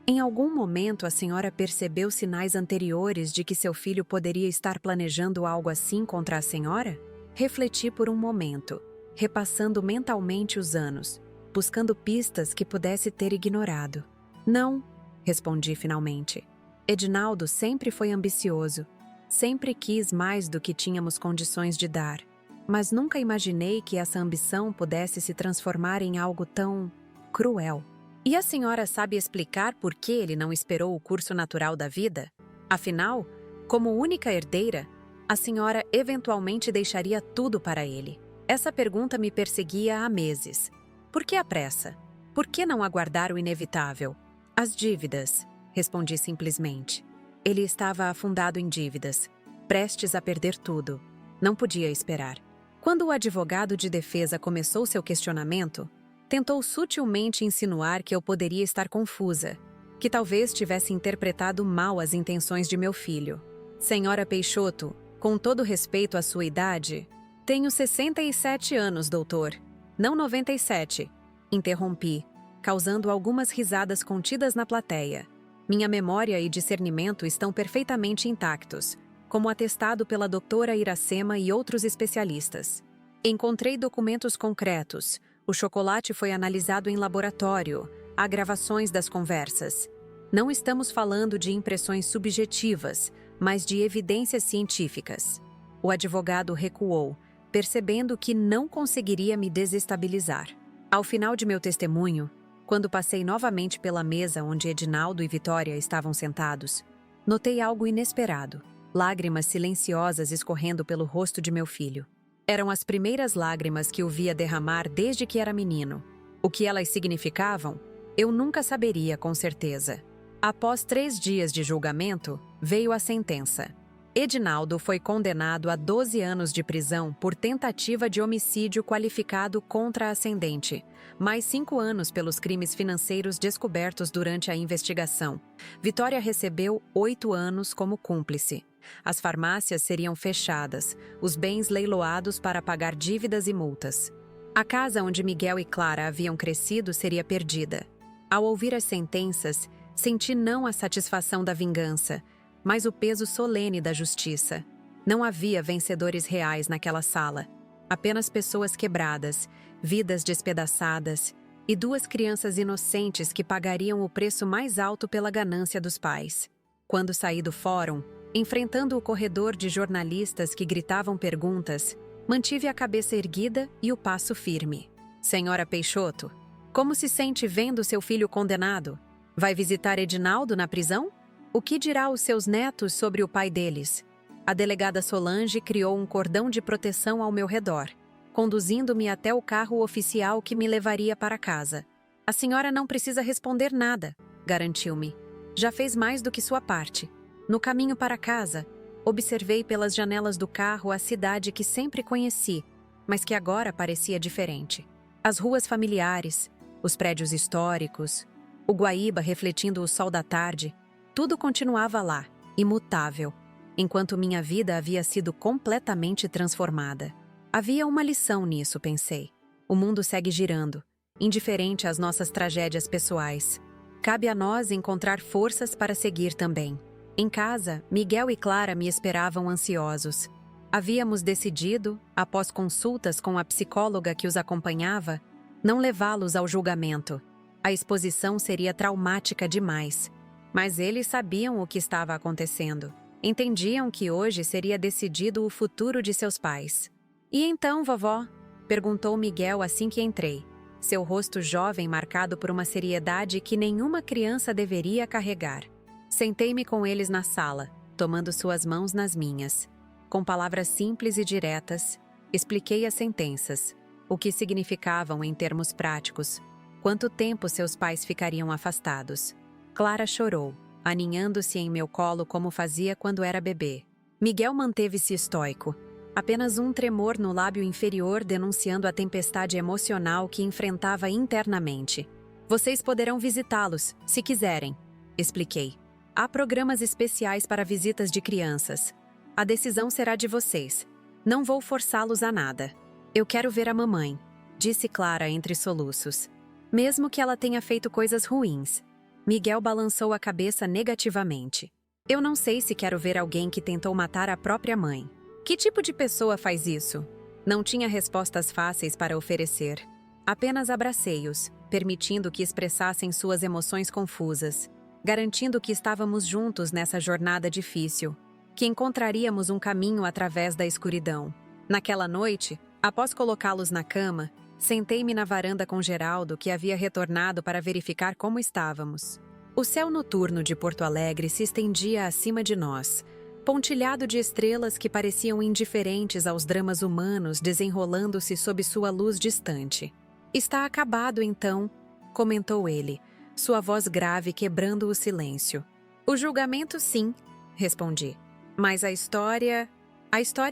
"em algum momento a senhora percebeu sinais anteriores de que seu filho poderia estar planejando algo assim contra a senhora?" Refleti por um momento, repassando mentalmente os anos, buscando pistas que pudesse ter ignorado. "Não", respondi finalmente. Edinaldo sempre foi ambicioso, sempre quis mais do que tínhamos condições de dar. mas nunca imaginei que essa ambição pudesse se transformar em algo tão cruel. E a senhora sabe explicar por que ele não esperou o curso natural da vida? Afinal, como única herdeira, a senhora eventualmente deixaria tudo para ele. Essa pergunta me perseguia há meses. Por que a pressa? Por que não aguardar o inevitável? As dívidas, respondi simplesmente. Ele estava afundado em dívidas, prestes a perder tudo. Não podia esperar. Quando o advogado de defesa começou seu questionamento, tentou sutilmente insinuar que eu poderia estar confusa, que talvez tivesse interpretado mal as intenções de meu filho. Senhora Peixoto, com todo respeito à sua idade, tenho 67 anos, doutor, não 97, interrompi, causando algumas risadas contidas na plateia. Minha memória e discernimento estão perfeitamente intactos, como atestado pela doutora Iracema e outros especialistas. Encontrei documentos concretos, o chocolate foi analisado em laboratório, há gravações das conversas. Não estamos falando de impressões subjetivas, mas de evidências científicas. O advogado recuou, percebendo que não conseguiria me desestabilizar. Ao final de meu testemunho, quando passei novamente pela mesa onde Edinaldo e Vitória estavam sentados, notei algo inesperado, lágrimas silenciosas escorrendo pelo rosto de meu filho. Eram as primeiras lágrimas que o via derramar desde que era menino. O que elas significavam, eu nunca saberia com certeza. Após 3 dias de julgamento, veio a sentença. Edinaldo foi condenado a 12 anos de prisão por tentativa de homicídio qualificado contra a ascendente, mais 5 anos pelos crimes financeiros descobertos durante a investigação. Vitória recebeu 8 anos como cúmplice. As farmácias seriam fechadas, os bens leiloados para pagar dívidas e multas. A casa onde Miguel e Clara haviam crescido seria perdida. Ao ouvir as sentenças, senti não a satisfação da vingança, mas o peso solene da justiça. Não havia vencedores reais naquela sala, apenas pessoas quebradas, vidas despedaçadas e 2 crianças inocentes que pagariam o preço mais alto pela ganância dos pais. Quando saí do fórum, enfrentando o corredor de jornalistas que gritavam perguntas, mantive a cabeça erguida e o passo firme. Senhora Peixoto, como se sente vendo seu filho condenado? Vai visitar Edinaldo na prisão? O que dirá os seus netos sobre o pai deles? A delegada Solange criou um cordão de proteção ao meu redor, conduzindo-me até o carro oficial que me levaria para casa. A senhora não precisa responder nada, garantiu-me. Já fez mais do que sua parte. No caminho para casa, observei pelas janelas do carro a cidade que sempre conheci, mas que agora parecia diferente. As ruas familiares, os prédios históricos, o Guaíba refletindo o sol da tarde, tudo continuava lá, imutável, enquanto minha vida havia sido completamente transformada. Havia uma lição nisso, pensei. O mundo segue girando, indiferente às nossas tragédias pessoais. Cabe a nós encontrar forças para seguir também. Em casa, Miguel e Clara me esperavam ansiosos. Havíamos decidido, após consultas com a psicóloga que os acompanhava, não levá-los ao julgamento. A exposição seria traumática demais. Mas eles sabiam o que estava acontecendo. Entendiam que hoje seria decidido o futuro de seus pais. E então, vovó? Perguntou Miguel assim que entrei. Seu rosto jovem marcado por uma seriedade que nenhuma criança deveria carregar. Sentei-me com eles na sala, tomando suas mãos nas minhas. Com palavras simples e diretas, expliquei as sentenças, o que significavam em termos práticos, quanto tempo seus pais ficariam afastados. Clara chorou, aninhando-se em meu colo como fazia quando era bebê. Miguel manteve-se estoico, apenas um tremor no lábio inferior denunciando a tempestade emocional que enfrentava internamente. Vocês poderão visitá-los, se quiserem, expliquei. Há programas especiais para visitas de crianças. A decisão será de vocês. Não vou forçá-los a nada. Eu quero ver a mamãe, disse Clara entre soluços. Mesmo que ela tenha feito coisas ruins. Miguel balançou a cabeça negativamente. Eu não sei se quero ver alguém que tentou matar a própria mãe. Que tipo de pessoa faz isso? Não tinha respostas fáceis para oferecer. Apenas abracei-os, permitindo que expressassem suas emoções confusas, garantindo que estávamos juntos nessa jornada difícil, que encontraríamos um caminho através da escuridão. Naquela noite, após colocá-los na cama, sentei-me na varanda com Geraldo, que havia retornado para verificar como estávamos. O céu noturno de Porto Alegre se estendia acima de nós, pontilhado de estrelas que pareciam indiferentes aos dramas humanos desenrolando-se sob sua luz distante. "Está acabado, então", comentou ele, sua voz grave quebrando o silêncio. "O julgamento, sim", respondi. "Mas a história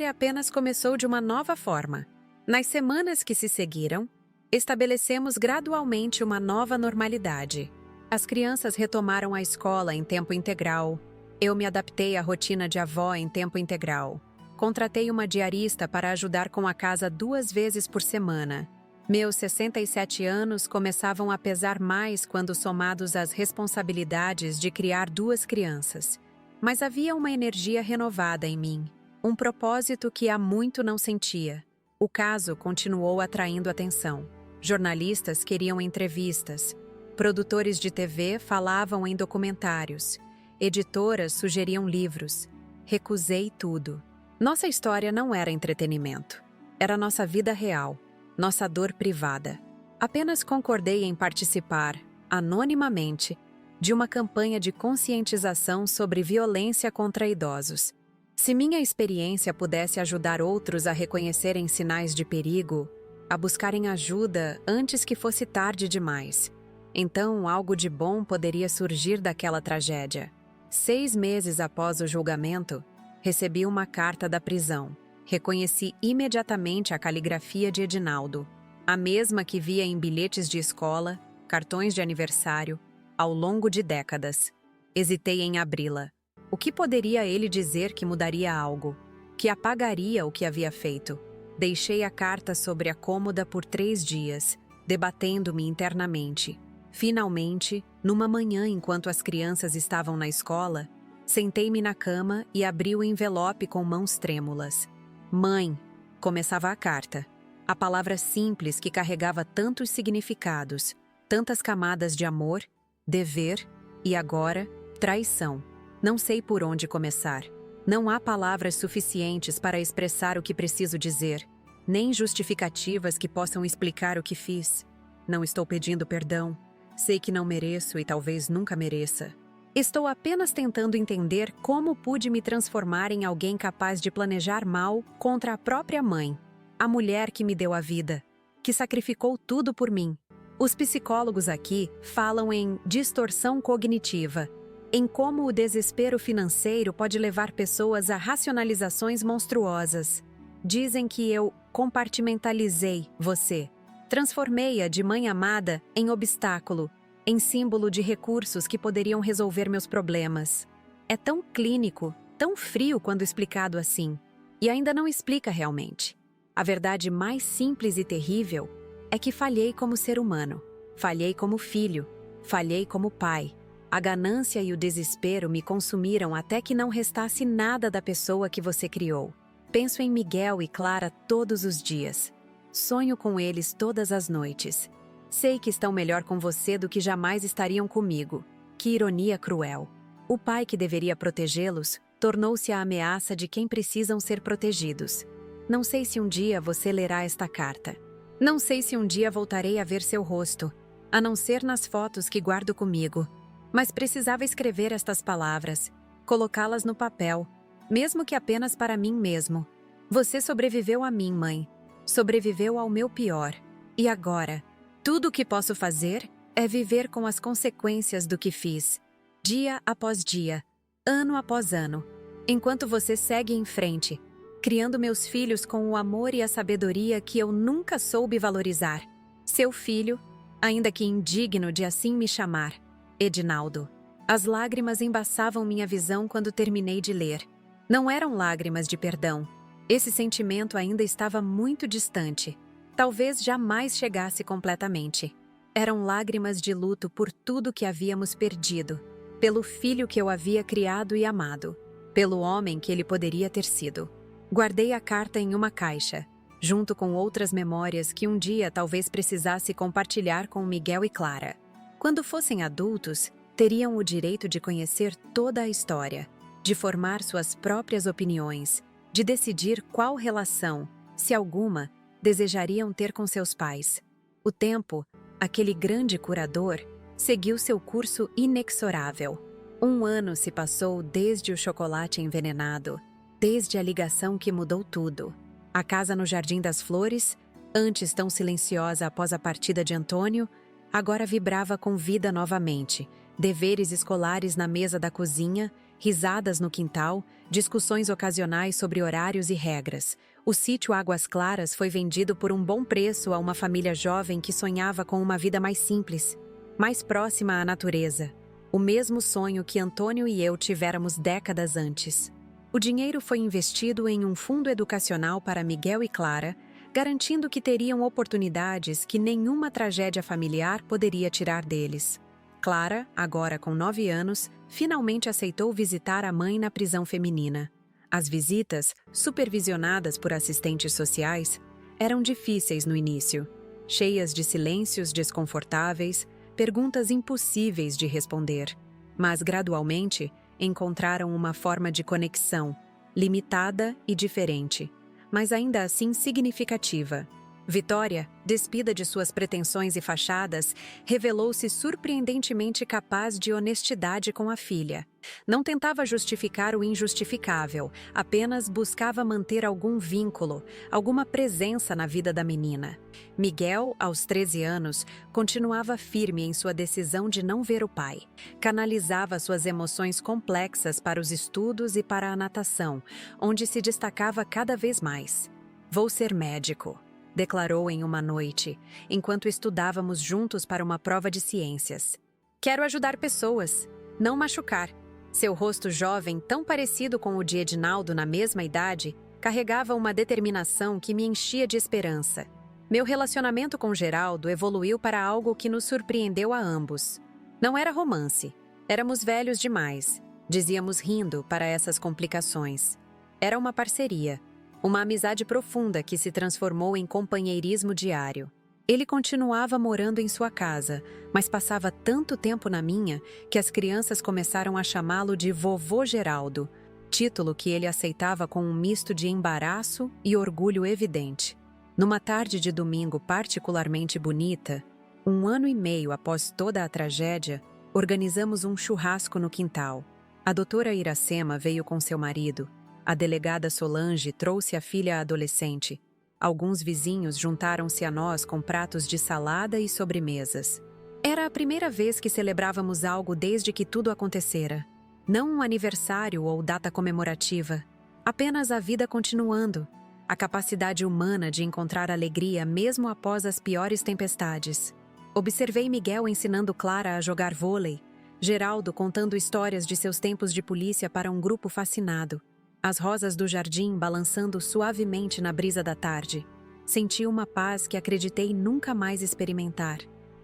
apenas começou de uma nova forma. Nas semanas que se seguiram, estabelecemos gradualmente uma nova normalidade. As crianças retomaram a escola em tempo integral. Eu me adaptei à rotina de avó em tempo integral. Contratei uma diarista para ajudar com a casa 2 vezes por semana. Meus 67 anos começavam a pesar mais quando somados às responsabilidades de criar 2 crianças. Mas havia uma energia renovada em mim, um propósito que há muito não sentia. O caso continuou atraindo atenção. Jornalistas queriam entrevistas. Produtores de TV falavam em documentários. Editoras sugeriam livros. Recusei tudo. Nossa história não era entretenimento. Era nossa vida real, nossa dor privada. Apenas concordei em participar, anonimamente, de uma campanha de conscientização sobre violência contra idosos. Se minha experiência pudesse ajudar outros a reconhecerem sinais de perigo, a buscarem ajuda antes que fosse tarde demais, então algo de bom poderia surgir daquela tragédia. 6 meses após o julgamento, recebi uma carta da prisão. Reconheci imediatamente a caligrafia de Edinaldo, a mesma que via em bilhetes de escola, cartões de aniversário, ao longo de décadas. Hesitei em abri-la. O que poderia ele dizer que mudaria algo? Que apagaria o que havia feito? Deixei a carta sobre a cômoda por 3 dias, debatendo-me internamente. Finalmente, numa manhã enquanto as crianças estavam na escola, sentei-me na cama e abri o envelope com mãos trêmulas. "Mãe", começava a carta. A palavra simples que carregava tantos significados, tantas camadas de amor, dever e agora, traição. Não sei por onde começar. Não há palavras suficientes para expressar o que preciso dizer, nem justificativas que possam explicar o que fiz. Não estou pedindo perdão. Sei que não mereço e talvez nunca mereça. Estou apenas tentando entender como pude me transformar em alguém capaz de planejar mal contra a própria mãe, a mulher que me deu a vida, que sacrificou tudo por mim. Os psicólogos aqui falam em distorção cognitiva, em como o desespero financeiro pode levar pessoas a racionalizações monstruosas. Dizem que eu compartimentalizei você. Transformei-a de mãe amada em obstáculo, em símbolo de recursos que poderiam resolver meus problemas. É tão clínico, tão frio quando explicado assim. E ainda não explica realmente. A verdade mais simples e terrível é que falhei como ser humano. Falhei como filho. Falhei como pai. A ganância e o desespero me consumiram até que não restasse nada da pessoa que você criou. Penso em Miguel e Clara todos os dias. Sonho com eles todas as noites. Sei que estão melhor com você do que jamais estariam comigo. Que ironia cruel. O pai que deveria protegê-los tornou-se a ameaça de quem precisam ser protegidos. Não sei se um dia você lerá esta carta. Não sei se um dia voltarei a ver seu rosto, a não ser nas fotos que guardo comigo. Mas precisava escrever estas palavras, colocá-las no papel, mesmo que apenas para mim mesmo. Você sobreviveu a mim, mãe. Sobreviveu ao meu pior. E agora, tudo o que posso fazer é viver com as consequências do que fiz, dia após dia, ano após ano, enquanto você segue em frente, criando meus filhos com o amor e a sabedoria que eu nunca soube valorizar. Seu filho, ainda que indigno de assim me chamar, Edinaldo. As lágrimas embaçavam minha visão quando terminei de ler. Não eram lágrimas de perdão. Esse sentimento ainda estava muito distante. Talvez jamais chegasse completamente. Eram lágrimas de luto por tudo que havíamos perdido, pelo filho que eu havia criado e amado, pelo homem que ele poderia ter sido. Guardei a carta em uma caixa, junto com outras memórias que um dia talvez precisasse compartilhar com Miguel e Clara. Quando fossem adultos, teriam o direito de conhecer toda a história, de formar suas próprias opiniões, de decidir qual relação, se alguma, desejariam ter com seus pais. O tempo, aquele grande curador, seguiu seu curso inexorável. 1 ano se passou desde o chocolate envenenado, desde a ligação que mudou tudo. A casa no Jardim das Flores, antes tão silenciosa após a partida de Antônio, agora vibrava com vida novamente. Deveres escolares na mesa da cozinha, risadas no quintal, discussões ocasionais sobre horários e regras. O sítio Águas Claras foi vendido por um bom preço a uma família jovem que sonhava com uma vida mais simples, mais próxima à natureza. O mesmo sonho que Antônio e eu tivéramos décadas antes. O dinheiro foi investido em um fundo educacional para Miguel e Clara, garantindo que teriam oportunidades que nenhuma tragédia familiar poderia tirar deles. Clara, agora com 9 anos, finalmente aceitou visitar a mãe na prisão feminina. As visitas, supervisionadas por assistentes sociais, eram difíceis no início, cheias de silêncios desconfortáveis, perguntas impossíveis de responder. Mas, gradualmente, encontraram uma forma de conexão, limitada e diferente, mas ainda assim significativa. Vitória, despida de suas pretensões e fachadas, revelou-se surpreendentemente capaz de honestidade com a filha. Não tentava justificar o injustificável, apenas buscava manter algum vínculo, alguma presença na vida da menina. Miguel, aos 13 anos, continuava firme em sua decisão de não ver o pai. Canalizava suas emoções complexas para os estudos e para a natação, onde se destacava cada vez mais. "Vou ser médico", declarou em uma noite, enquanto estudávamos juntos para uma prova de ciências. "Quero ajudar pessoas, não machucar." Seu rosto jovem, tão parecido com o de Edinaldo na mesma idade, carregava uma determinação que me enchia de esperança. Meu relacionamento com Geraldo evoluiu para algo que nos surpreendeu a ambos. Não era romance. Éramos velhos demais, dizíamos rindo para essas complicações. Era uma parceria. Uma amizade profunda que se transformou em companheirismo diário. Ele continuava morando em sua casa, mas passava tanto tempo na minha que as crianças começaram a chamá-lo de Vovô Geraldo, título que ele aceitava com um misto de embaraço e orgulho evidente. Numa tarde de domingo particularmente bonita, 1 ano e meio após toda a tragédia, organizamos um churrasco no quintal. A doutora Iracema veio com seu marido. A delegada Solange trouxe a filha adolescente. Alguns vizinhos juntaram-se a nós com pratos de salada e sobremesas. Era a primeira vez que celebrávamos algo desde que tudo acontecera. Não um aniversário ou data comemorativa. Apenas a vida continuando. A capacidade humana de encontrar alegria mesmo após as piores tempestades. Observei Miguel ensinando Clara a jogar vôlei. Geraldo contando histórias de seus tempos de polícia para um grupo fascinado. As rosas do jardim balançando suavemente na brisa da tarde. Senti uma paz que acreditei nunca mais experimentar.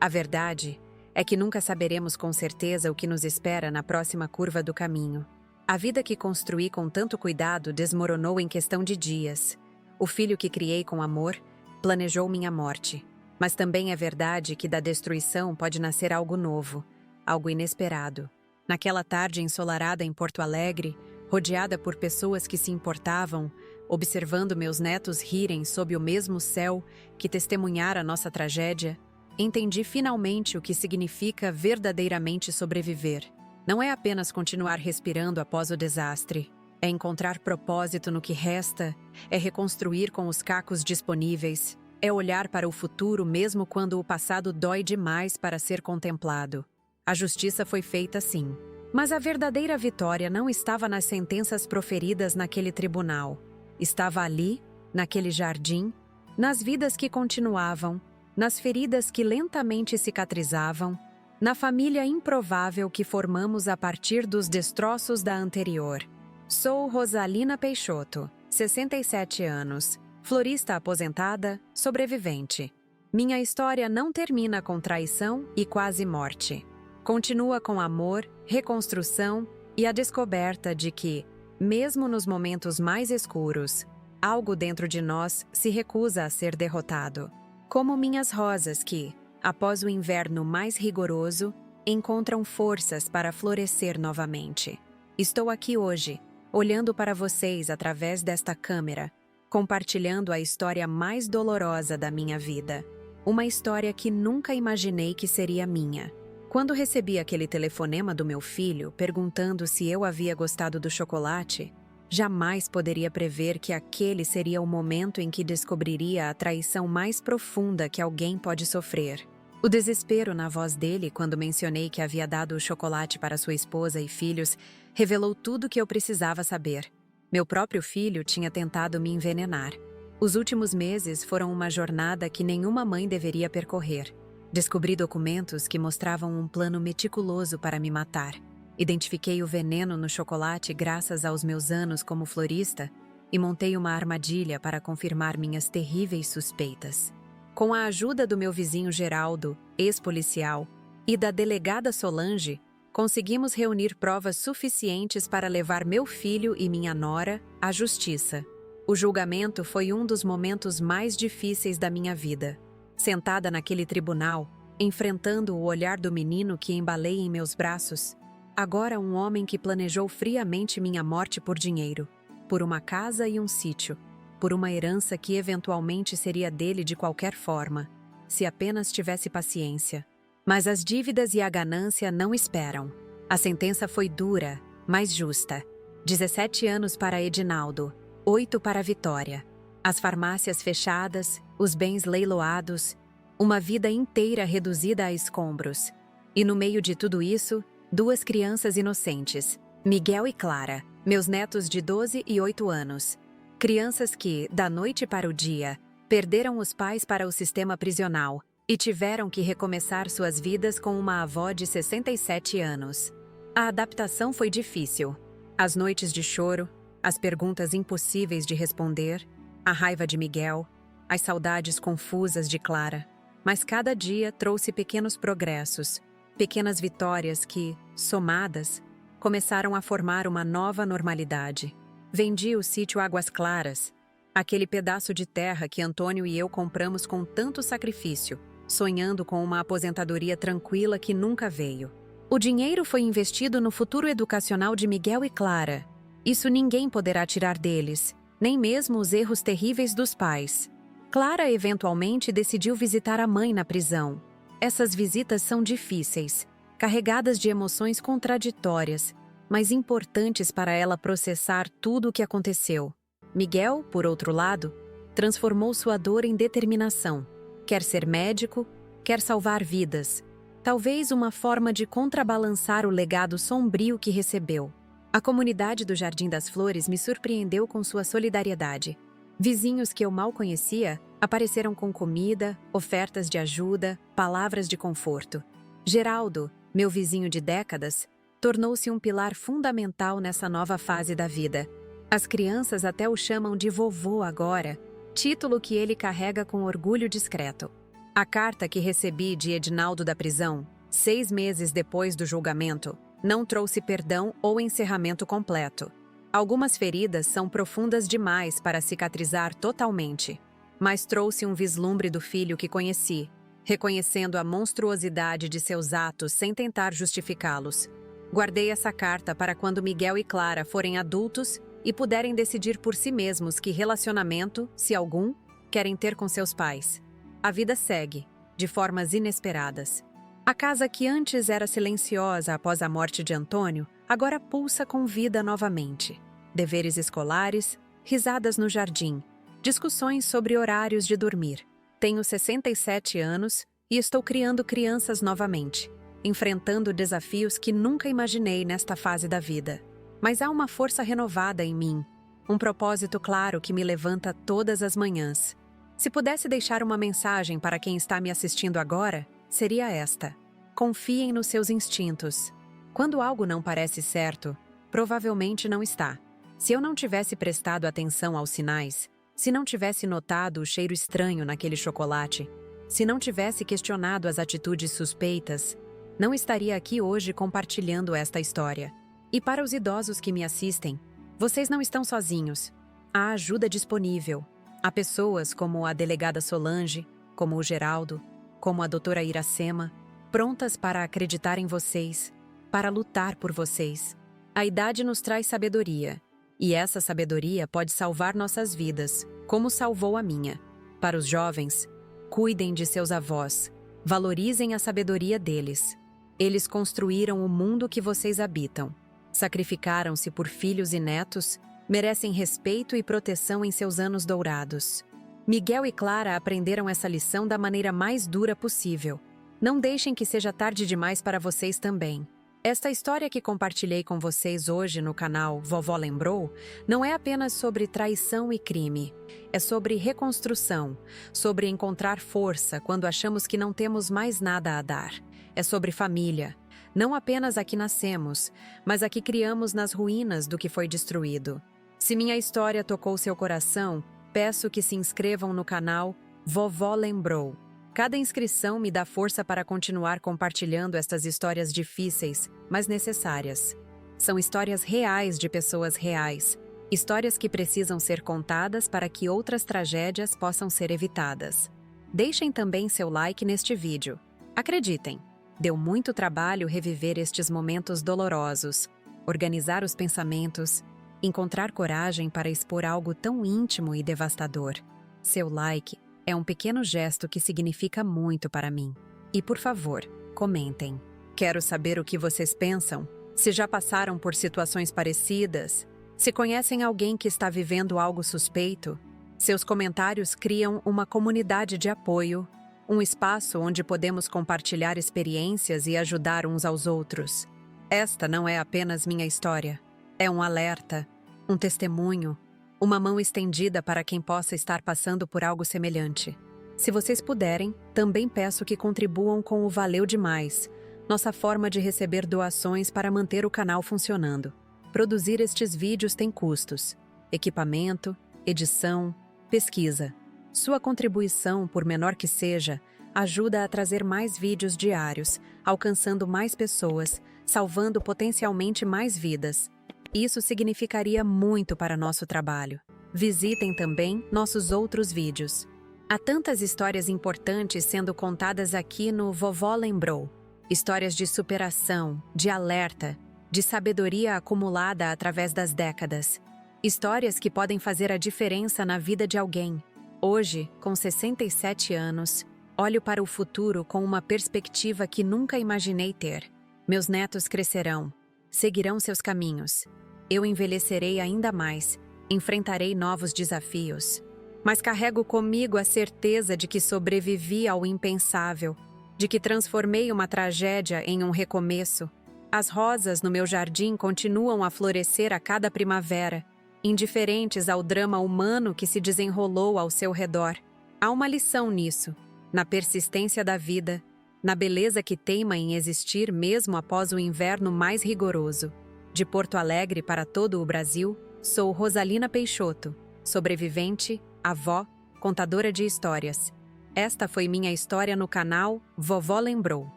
A verdade é que nunca saberemos com certeza o que nos espera na próxima curva do caminho. A vida que construí com tanto cuidado desmoronou em questão de dias. O filho que criei com amor planejou minha morte. Mas também é verdade que da destruição pode nascer algo novo, algo inesperado. Naquela tarde ensolarada em Porto Alegre, rodeada por pessoas que se importavam, observando meus netos rirem sob o mesmo céu que testemunhara nossa tragédia, entendi finalmente o que significa verdadeiramente sobreviver. Não é apenas continuar respirando após o desastre. É encontrar propósito no que resta, é reconstruir com os cacos disponíveis, é olhar para o futuro mesmo quando o passado dói demais para ser contemplado. A justiça foi feita sim. Mas a verdadeira vitória não estava nas sentenças proferidas naquele tribunal. Estava ali, naquele jardim, nas vidas que continuavam, nas feridas que lentamente cicatrizavam, na família improvável que formamos a partir dos destroços da anterior. Sou Rosalina Peixoto, 67 anos, florista aposentada, sobrevivente. Minha história não termina com traição e quase morte. Continua com amor, reconstrução e a descoberta de que, mesmo nos momentos mais escuros, algo dentro de nós se recusa a ser derrotado. Como minhas rosas que, após o inverno mais rigoroso, encontram forças para florescer novamente. Estou aqui hoje, olhando para vocês através desta câmera, compartilhando a história mais dolorosa da minha vida. Uma história que nunca imaginei que seria minha. Quando recebi aquele telefonema do meu filho perguntando se eu havia gostado do chocolate, jamais poderia prever que aquele seria o momento em que descobriria a traição mais profunda que alguém pode sofrer. O desespero na voz dele quando mencionei que havia dado o chocolate para sua esposa e filhos revelou tudo o que eu precisava saber. Meu próprio filho tinha tentado me envenenar. Os últimos meses foram uma jornada que nenhuma mãe deveria percorrer. Descobri documentos que mostravam um plano meticuloso para me matar. Identifiquei o veneno no chocolate graças aos meus anos como florista e montei uma armadilha para confirmar minhas terríveis suspeitas. Com a ajuda do meu vizinho Geraldo, ex-policial, e da delegada Solange, conseguimos reunir provas suficientes para levar meu filho e minha nora à justiça. O julgamento foi um dos momentos mais difíceis da minha vida. Sentada naquele tribunal, enfrentando o olhar do menino que embalei em meus braços, agora um homem que planejou friamente minha morte por dinheiro, por uma casa e um sítio, por uma herança que eventualmente seria dele de qualquer forma, se apenas tivesse paciência. Mas as dívidas e a ganância não esperam. A sentença foi dura, mas justa. 17 anos para Edinaldo, 8 para Vitória. As farmácias fechadas, os bens leiloados, uma vida inteira reduzida a escombros. E no meio de tudo isso, 2 crianças inocentes, Miguel e Clara, meus netos de 12 e 8 anos. Crianças que, da noite para o dia, perderam os pais para o sistema prisional e tiveram que recomeçar suas vidas com uma avó de 67 anos. A adaptação foi difícil. As noites de choro, as perguntas impossíveis de responder, a raiva de Miguel, as saudades confusas de Clara. Mas cada dia trouxe pequenos progressos, pequenas vitórias que, somadas, começaram a formar uma nova normalidade. Vendi o sítio Águas Claras, aquele pedaço de terra que Antônio e eu compramos com tanto sacrifício, sonhando com uma aposentadoria tranquila que nunca veio. O dinheiro foi investido no futuro educacional de Miguel e Clara. Isso ninguém poderá tirar deles, nem mesmo os erros terríveis dos pais. Clara eventualmente decidiu visitar a mãe na prisão. Essas visitas são difíceis, carregadas de emoções contraditórias, mas importantes para ela processar tudo o que aconteceu. Miguel, por outro lado, transformou sua dor em determinação. Quer ser médico, quer salvar vidas. Talvez uma forma de contrabalançar o legado sombrio que recebeu. A comunidade do Jardim das Flores me surpreendeu com sua solidariedade. Vizinhos que eu mal conhecia apareceram com comida, ofertas de ajuda, palavras de conforto. Geraldo, meu vizinho de décadas, tornou-se um pilar fundamental nessa nova fase da vida. As crianças até o chamam de vovô agora, título que ele carrega com orgulho discreto. A carta que recebi de Edinaldo da prisão, 6 meses depois do julgamento, não trouxe perdão ou encerramento completo. Algumas feridas são profundas demais para cicatrizar totalmente, mas trouxe um vislumbre do filho que conheci, reconhecendo a monstruosidade de seus atos sem tentar justificá-los. Guardei essa carta para quando Miguel e Clara forem adultos e puderem decidir por si mesmos que relacionamento, se algum, querem ter com seus pais. A vida segue, de formas inesperadas. A casa que antes era silenciosa após a morte de Antônio, agora pulsa com vida novamente. Deveres escolares, risadas no jardim, discussões sobre horários de dormir. Tenho 67 anos e estou criando crianças novamente, enfrentando desafios que nunca imaginei nesta fase da vida. Mas há uma força renovada em mim, um propósito claro que me levanta todas as manhãs. Se pudesse deixar uma mensagem para quem está me assistindo agora, seria esta: confiem nos seus instintos. Quando algo não parece certo, provavelmente não está. Se eu não tivesse prestado atenção aos sinais, se não tivesse notado o cheiro estranho naquele chocolate, se não tivesse questionado as atitudes suspeitas, não estaria aqui hoje compartilhando esta história. E para os idosos que me assistem, vocês não estão sozinhos. Há ajuda disponível. Há pessoas como a delegada Solange, como o Geraldo, como a doutora Iracema, prontas para acreditar em vocês, para lutar por vocês. A idade nos traz sabedoria, e essa sabedoria pode salvar nossas vidas, como salvou a minha. Para os jovens, cuidem de seus avós, valorizem a sabedoria deles. Eles construíram o mundo que vocês habitam. Sacrificaram-se por filhos e netos, merecem respeito e proteção em seus anos dourados. Miguel e Clara aprenderam essa lição da maneira mais dura possível. Não deixem que seja tarde demais para vocês também. Esta história que compartilhei com vocês hoje no canal Vovó Lembrou não é apenas sobre traição e crime. É sobre reconstrução, sobre encontrar força quando achamos que não temos mais nada a dar. É sobre família. Não apenas a que nascemos, mas a que criamos nas ruínas do que foi destruído. Se minha história tocou seu coração, peço que se inscrevam no canal Vovó Lembrou. Cada inscrição me dá força para continuar compartilhando estas histórias difíceis, mas necessárias. São histórias reais de pessoas reais, histórias que precisam ser contadas para que outras tragédias possam ser evitadas. Deixem também seu like neste vídeo. Acreditem, deu muito trabalho reviver estes momentos dolorosos, organizar os pensamentos, encontrar coragem para expor algo tão íntimo e devastador. Seu like é um pequeno gesto que significa muito para mim. E por favor, comentem. Quero saber o que vocês pensam, se já passaram por situações parecidas, se conhecem alguém que está vivendo algo suspeito. Seus comentários criam uma comunidade de apoio, um espaço onde podemos compartilhar experiências e ajudar uns aos outros. Esta não é apenas minha história. É um alerta, um testemunho, uma mão estendida para quem possa estar passando por algo semelhante. Se vocês puderem, também peço que contribuam com o Valeu Demais, nossa forma de receber doações para manter o canal funcionando. Produzir estes vídeos tem custos: equipamento, edição, pesquisa. Sua contribuição, por menor que seja, ajuda a trazer mais vídeos diários, alcançando mais pessoas, salvando potencialmente mais vidas. Isso significaria muito para nosso trabalho. Visitem também nossos outros vídeos. Há tantas histórias importantes sendo contadas aqui no Vovó Lembrou. Histórias de superação, de alerta, de sabedoria acumulada através das décadas. Histórias que podem fazer a diferença na vida de alguém. Hoje, com 67 anos, olho para o futuro com uma perspectiva que nunca imaginei ter. Meus netos crescerão, seguirão seus caminhos. Eu envelhecerei ainda mais, enfrentarei novos desafios. Mas carrego comigo a certeza de que sobrevivi ao impensável, de que transformei uma tragédia em um recomeço. As rosas no meu jardim continuam a florescer a cada primavera, indiferentes ao drama humano que se desenrolou ao seu redor. Há uma lição nisso, na persistência da vida, na beleza que teima em existir mesmo após o inverno mais rigoroso. De Porto Alegre para todo o Brasil, sou Rosalina Peixoto, sobrevivente, avó, contadora de histórias. Esta foi minha história no canal Vovó Lembrou.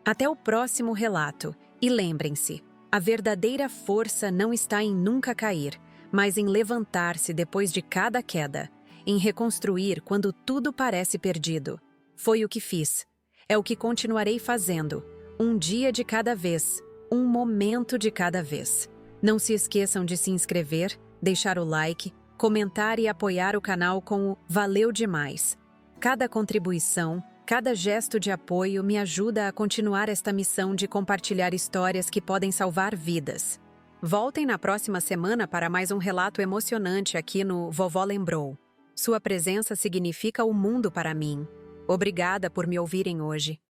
Até o próximo relato. E lembrem-se, a verdadeira força não está em nunca cair, mas em levantar-se depois de cada queda, em reconstruir quando tudo parece perdido. Foi o que fiz. É o que continuarei fazendo, um dia de cada vez. Um momento de cada vez. Não se esqueçam de se inscrever, deixar o like, comentar e apoiar o canal com o Valeu Demais. Cada contribuição, cada gesto de apoio me ajuda a continuar esta missão de compartilhar histórias que podem salvar vidas. Voltem na próxima semana para mais um relato emocionante aqui no Vovó Lembrou. Sua presença significa o mundo para mim. Obrigada por me ouvirem hoje.